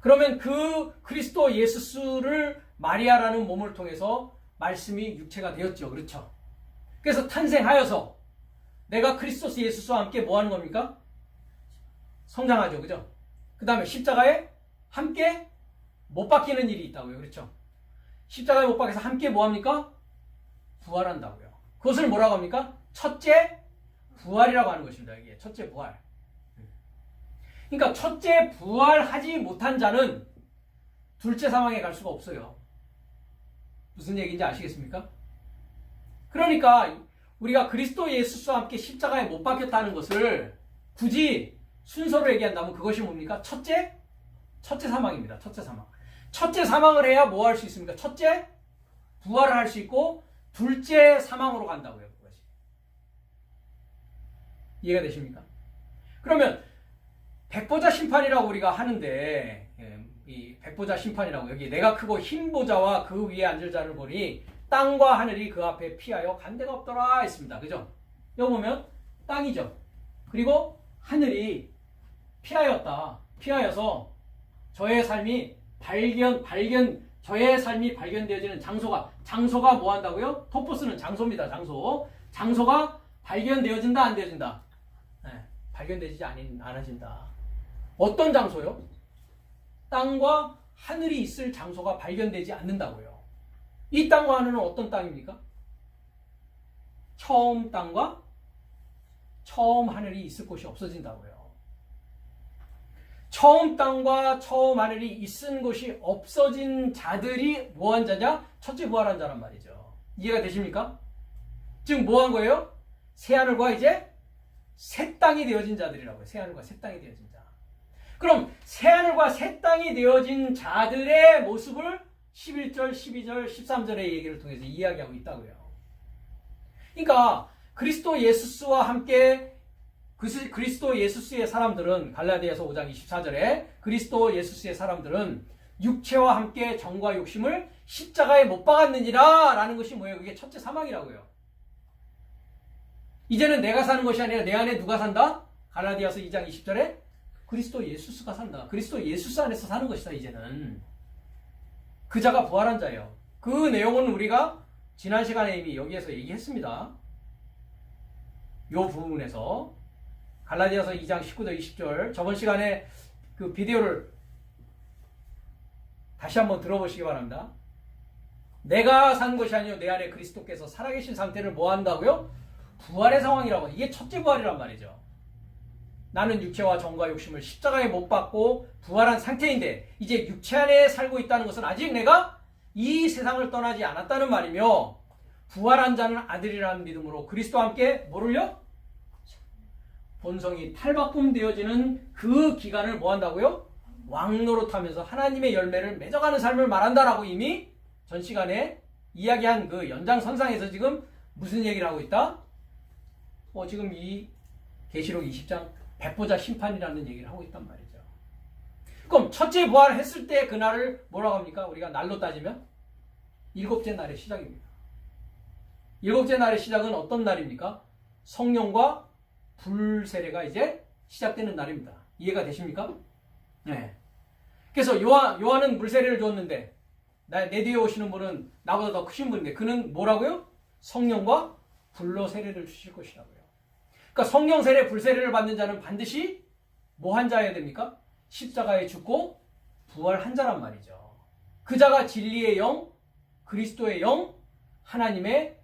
그러면 그 그리스도 예수스를 마리아라는 몸을 통해서 말씀이 육체가 되었죠. 그렇죠? 그래서 탄생하여서 내가 크리스토스 예수스와 함께 뭐 하는 겁니까? 성장하죠. 그죠? 그 다음에 십자가에 함께 못 박히는 일이 있다고요. 그렇죠? 십자가에 못 박혀서 함께 뭐 합니까? 부활한다고요. 그것을 뭐라고 합니까? 첫째 부활이라고 하는 것입니다. 이게 첫째 부활. 그러니까 첫째 부활하지 못한 자는 둘째 사망에 갈 수가 없어요. 무슨 얘기인지 아시겠습니까? 그러니까 우리가 그리스도 예수와 함께 십자가에 못 박혔다는 것을 굳이 순서로 얘기한다면 그것이 뭡니까? 첫째 사망입니다. 첫째 사망. 첫째 사망을 해야 뭐 할 수 있습니까? 첫째 부활을 할 수 있고 둘째 사망으로 간다고요. 그것이. 이해가 되십니까? 그러면 백보자 심판이라고 우리가 하는데 이 백보자 심판이라고 여기 내가 크고 흰 보자와 그 위에 앉을 자를 보니 땅과 하늘이 그 앞에 피하여 간 데가 없더라 했습니다. 그죠? 여기 보면 땅이죠. 그리고 하늘이 피하여서 저의 삶이 저의 삶이 발견되어지는 장소가 뭐 한다고요? 토포스는 장소입니다. 장소가 발견되어진다, 안 되어진다? 네, 발견되지 않아진다. 어떤 장소요? 땅과 하늘이 있을 장소가 발견되지 않는다고요. 이 땅과 하늘은 어떤 땅입니까? 처음 땅과 처음 하늘이 있을 곳이 없어진다고요. 처음 땅과 처음 하늘이 있은 곳이 없어진 자들이 뭐한 자냐? 첫째 부활한 자란 말이죠. 이해가 되십니까? 지금 뭐한 거예요? 새하늘과 이제 새 땅이 되어진 자들이라고요. 새하늘과 새 땅이 되어진 자. 그럼 새하늘과 새 땅이 되어진 자들의 모습을 11절, 12절, 13절의 얘기를 통해서 이야기하고 있다고요. 그러니까 그리스도 예수스와 함께 그리스도 예수스의 사람들은 갈라디아서 5장 24절에 그리스도 예수스의 사람들은 육체와 함께 정과 욕심을 십자가에 못 박았느니라 라는 것이 뭐예요? 그게 첫째 사망이라고요. 이제는 내가 사는 것이 아니라 내 안에 누가 산다? 갈라디아서 2장 20절에 그리스도 예수스가 산다. 그리스도 예수스 안에서 사는 것이다. 이제는 그 자가 부활한 자예요. 그 내용은 우리가 지난 시간에 이미 여기에서 얘기했습니다. 요 부분에서 갈라디아서 2장 19절 20절 저번 시간에 그 비디오를 다시 한번 들어보시기 바랍니다. 내가 산 것이 아니요 내 안에 그리스도께서 살아계신 상태를 뭐 한다고요? 부활의 상황이라고. 이게 첫째 부활이란 말이죠. 나는 육체와 정과 욕심을 십자가에 못 박고 부활한 상태인데 이제 육체 안에 살고 있다는 것은 아직 내가 이 세상을 떠나지 않았다는 말이며 부활한 자는 아들이라는 믿음으로 그리스도와 함께 뭐를요? 본성이 탈바꿈 되어지는 그 기간을 뭐 한다고요? 왕노릇하면서 하나님의 열매를 맺어가는 삶을 말한다라고 이미 전 시간에 이야기한 그 연장선상에서 지금 무슨 얘기를 하고 있다? 지금 이 계시록 20장 백보자 심판이라는 얘기를 하고 있단 말이죠. 그럼 첫째 부활했을 때 그날을 뭐라고 합니까? 우리가 날로 따지면 일곱째 날의 시작입니다. 일곱째 날의 시작은 어떤 날입니까? 성령과 불 세례가 이제 시작되는 날입니다. 이해가 되십니까? 네. 그래서 요한은 물 세례를 줬는데 내 뒤에 오시는 분은 나보다 더 크신 분인데 그는 뭐라고요? 성령과 불로 세례를 주실 것이라고요. 그러니까 성령 세례, 불 세례를 받는 자는 반드시 뭐 한 자여야 됩니까? 십자가에 죽고 부활한 자란 말이죠. 그 자가 진리의 영, 그리스도의 영, 하나님의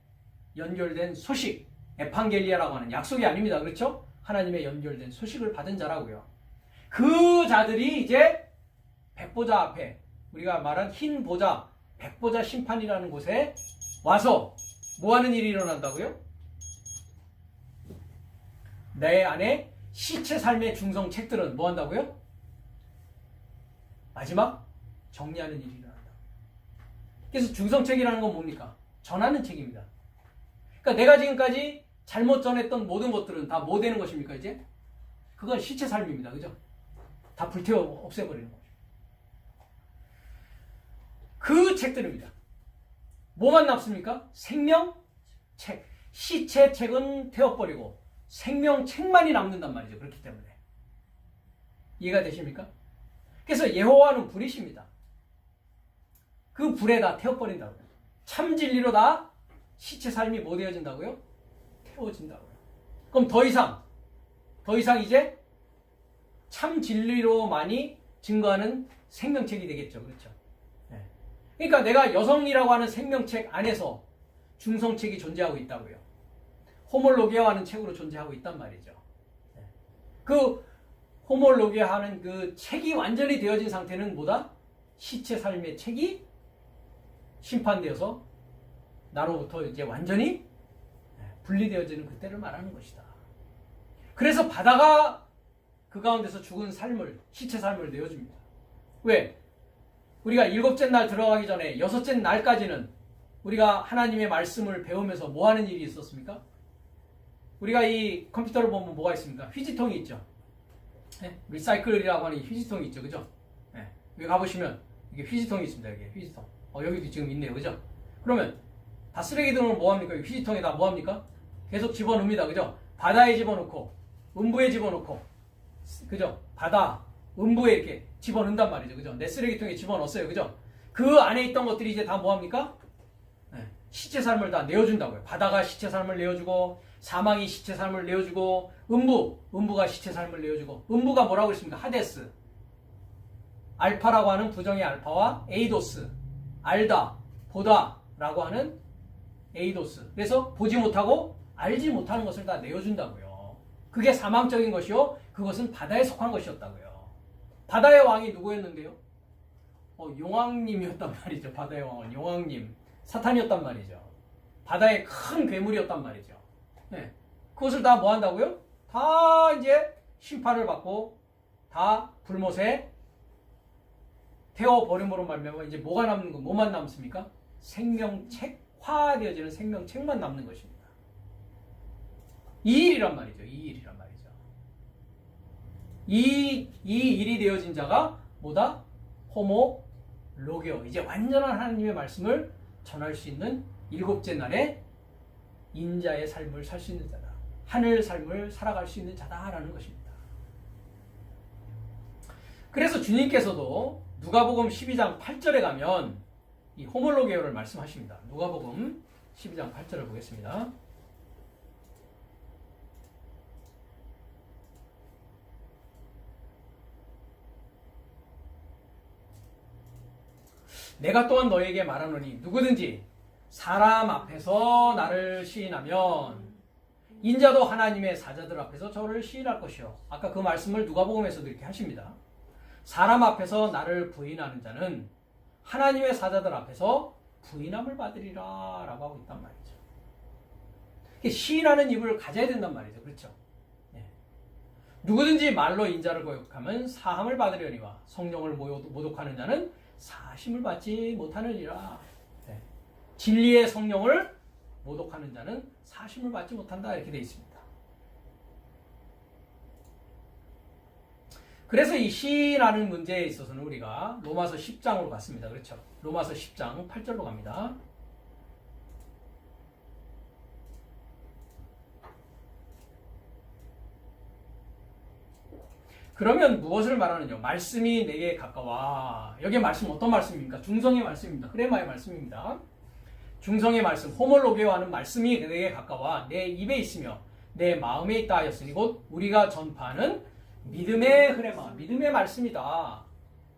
연결된 소식, 에판겔리아라고 하는 약속이 아닙니다. 그렇죠? 하나님의 연결된 소식을 받은 자라고요. 그 자들이 이제 백보자 앞에 우리가 말한 흰 보자, 백보자 심판이라는 곳에 와서 뭐 하는 일이 일어난다고요? 내 안에 시체 삶의 중성 책들은 뭐 한다고요? 마지막 정리하는 일이 일어난다. 그래서 중성책이라는 건 뭡니까? 전하는 책입니다. 그러니까 내가 지금까지 잘못 전했던 모든 것들은 다 뭐 되는 것입니까 이제? 그건 시체 삶입니다. 그죠? 다 불태워 없애버리는 거죠. 그 책들입니다. 뭐만 남습니까? 생명책. 시체 책은 태워버리고 생명책만이 남는단 말이죠. 그렇기 때문에. 이해가 되십니까? 그래서 여호와는 불이십니다. 그 불에 다 태워버린다고요. 참 진리로 다 시체 삶이 뭐 되어진다고요? 태워진다고요. 그럼 더 이상 이제 참 진리로만이 증거하는 생명책이 되겠죠. 그렇죠? 네. 그러니까 내가 여성이라고 하는 생명책 안에서 중성책이 존재하고 있다고요. 호몰로게아하는 책으로 존재하고 있단 말이죠. 네. 그 호몰로게아하는 그 책이 완전히 되어진 상태는 뭐다? 시체 삶의 책이 심판되어서 나로부터 이제 완전히 분리되어지는 그때를 말하는 것이다. 그래서 바다가 그 가운데서 죽은 삶을, 시체 삶을 내어줍니다. 왜? 우리가 일곱째 날 들어가기 전에 여섯째 날까지는 우리가 하나님의 말씀을 배우면서 뭐 하는 일이 있었습니까? 우리가 이 컴퓨터를 보면 뭐가 있습니까? 휴지통이 있죠. 네? 리사이클이라고 하는 휴지통이 있죠. 그죠? 네. 여기 가보시면 이게 휴지통이 있습니다. 여기 휴지통. 여기도 지금 있네요. 그죠? 그러면 다 쓰레기들은 뭐합니까? 휴지통에다 뭐합니까? 계속 집어넣습니다. 그죠? 바다에 집어넣고 음부에 집어넣고 그죠? 바다, 음부에 이렇게 집어넣는단 말이죠. 그죠? 내 쓰레기통에 집어넣었어요. 그죠? 그 안에 있던 것들이 이제 다 뭐합니까? 네. 시체 삶을 다 내어준다고요. 바다가 시체 삶을 내어주고 사망이 시체 삶을 내어주고 음부가 시체 삶을 내어주고 음부가 뭐라고 했습니까? 하데스. 알파라고 하는 부정의 알파와 에이도스. 알다, 보다 라고 하는 에이도스. 그래서 보지 못하고 알지 못하는 것을 다 내어준다고요. 그게 사망적인 것이요. 그것은 바다에 속한 것이었다고요. 바다의 왕이 누구였는데요? 용왕님이었단 말이죠. 바다의 왕은 용왕님. 사탄이었단 말이죠. 바다의 큰 괴물이었단 말이죠. 네. 그것을 다 뭐 한다고요? 다 이제 심판을 받고 다 불못에 태워버림으로 말미암아 이제 뭐가 남는 거, 뭐만 남습니까? 생명책화되어지는 생명책만 남는 것입니다. 이 일이란 말이죠. 이 일이란 말이죠. 이 일이 되어진 자가 뭐다? 호모 로게오. 이제 완전한 하나님의 말씀을 전할 수 있는 일곱째 날에 인자의 삶을 살 수 있는 자다. 하늘 삶을 살아갈 수 있는 자다라는 것입니다. 그래서 주님께서도 누가복음 12장 8절에 가면 이 호몰로게오를 말씀하십니다. 누가복음 12장 8절을 보겠습니다. 내가 또한 너에게 말하노니 누구든지 사람 앞에서 나를 시인하면 인자도 하나님의 사자들 앞에서 저를 시인할 것이요. 아까 그 말씀을 누가복음에서도 이렇게 하십니다. 사람 앞에서 나를 부인하는 자는 하나님의 사자들 앞에서 부인함을 받으리라 라고 하고 있단 말이죠. 시인하는 입을 가져야 된단 말이죠. 그렇죠? 네. 누구든지 말로 인자를 거역하면 사함을 받으려니와 성령을 모독하는 자는 사심을 받지 못하느니라. 네. 진리의 성령을 모독하는 자는 사심을 받지 못한다 이렇게 되어 있습니다. 그래서 이 시인하는 문제에 있어서는 우리가 로마서 10장으로 갔습니다. 그렇죠? 로마서 10장 8절로 갑니다. 그러면 무엇을 말하느냐? 말씀이 내게 가까워. 여기에 말씀 어떤 말씀입니까? 중성의 말씀입니다. 흐레마의 말씀입니다. 중성의 말씀, 호몰로게오하는 말씀이 내게 가까워 내 입에 있으며 내 마음에 있다 하였으니 곧 우리가 전파하는 믿음의 흐레마, 믿음의 말씀이다.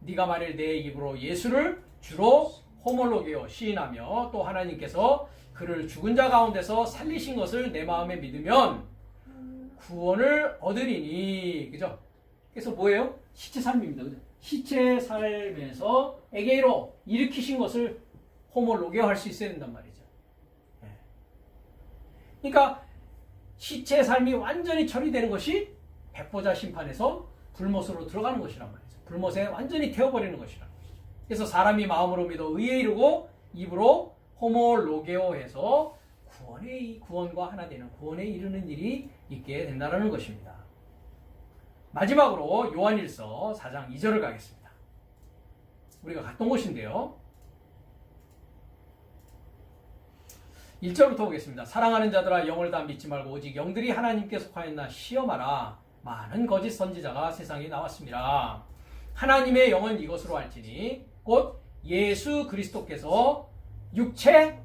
네가 만일 내 입으로 예수를 주로 호몰로게오 시인하며 또 하나님께서 그를 죽은 자 가운데서 살리신 것을 내 마음에 믿으면 구원을 얻으리니. 그죠? 그래서 뭐예요? 시체 삶입니다. 그죠? 시체 삶에서 에게이로 일으키신 것을 호몰로게오 할 수 있어야 된단 말이죠. 그러니까 시체 삶이 완전히 처리되는 것이 백보자 심판에서 불못으로 들어가는 것이란 말이죠. 불못에 완전히 태워버리는 것이란 말이죠. 그래서 사람이 마음으로 믿어 의에 이르고 입으로 호몰로게오해서 구원과 하나 되는 구원에 이르는 일이 있게 된다는 것입니다. 마지막으로 요한일서 4장 2절을 가겠습니다. 우리가 갔던 곳인데요. 1절부터 보겠습니다. 사랑하는 자들아 영을 다 믿지 말고 오직 영들이 하나님께 속하였나 시험하라. 많은 거짓 선지자가 세상에 나왔습니다. 하나님의 영은 이것으로 알지니 곧 예수 그리스도께서 육체,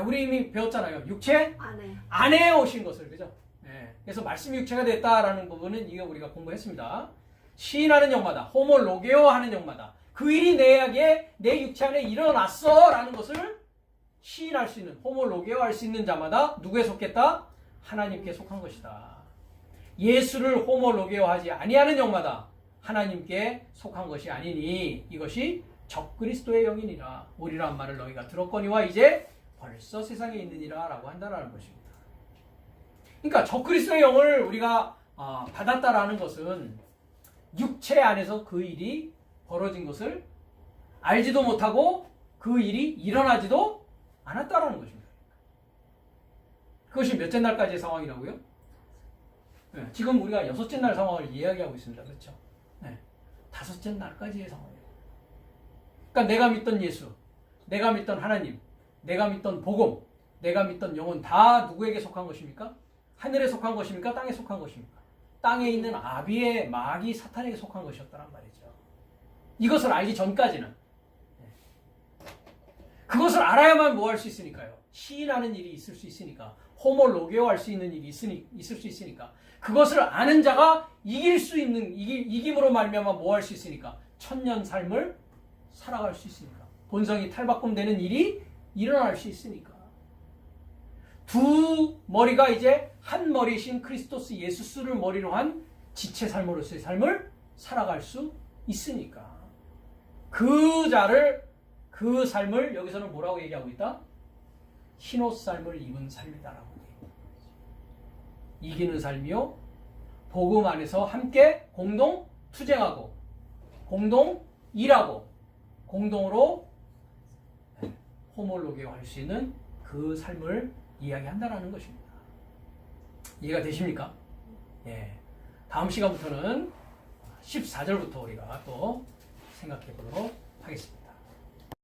우리 이미 배웠잖아요. 육체 안에 오신 것을, 그죠? 그래서 말씀이 육체가 됐다라는 부분은 이거 우리가 공부했습니다. 시인하는 영마다, 호몰로게오 하는 영마다 그 일이 내 육체 안에 일어났어 라는 것을 시인할 수 있는, 호몰로게오 할 수 있는 자마다 누구에 속했다? 하나님께 속한 것이다. 예수를 호몰로게오 하지 아니하는 영마다 하나님께 속한 것이 아니니 이것이 적그리스도의 영이니라. 오리란 말을 너희가 들었거니와 이제 벌써 세상에 있느니라 라고 한다는 것입니다. 그러니까 적그리스도의 영을 우리가 받았다라는 것은 육체 안에서 그 일이 벌어진 것을 알지도 못하고 그 일이 일어나지도 않았다라는 것입니다. 그것이 몇째 날까지의 상황이라고요? 네, 지금 우리가 6째 날 상황을 이야기하고 있습니다. 그렇죠? 네, 5째 날까지의 상황이에요. 그러니까 내가 믿던 예수, 내가 믿던 하나님, 내가 믿던 복음, 내가 믿던 영은 다 누구에게 속한 것입니까? 하늘에 속한 것입니까? 땅에 속한 것입니까? 땅에 있는 아비의 마귀 사탄에게 속한 것이었다는 말이죠. 이것을 알기 전까지는. 그것을 알아야만 뭐 할 수 있으니까요. 시인하는 일이 있을 수 있으니까. 호몰로게오 할 수 있는 일이 있을 수 있으니까. 그것을 아는 자가 이김으로 말미암아 뭐 할 수 있으니까. 천년 삶을 살아갈 수 있으니까. 본성이 탈바꿈되는 일이 일어날 수 있으니까. 두 머리가 이제 한 머리이신 크리스토스 예수스를 머리로 한 지체 삶으로서의 삶을 살아갈 수 있으니까. 그 삶을 여기서는 뭐라고 얘기하고 있다? 흰옷 삶을 입은 삶이다라고 얘기합니다. 이기는 삶이요. 복음 안에서 함께 공동 투쟁하고 공동 일하고 공동으로 호몰로게오 할 수 있는 그 삶을 이야기한다라는 것입니다. 이해가 되십니까? 예. 다음 시간부터는 14절부터 우리가 또 생각해 보도록 하겠습니다.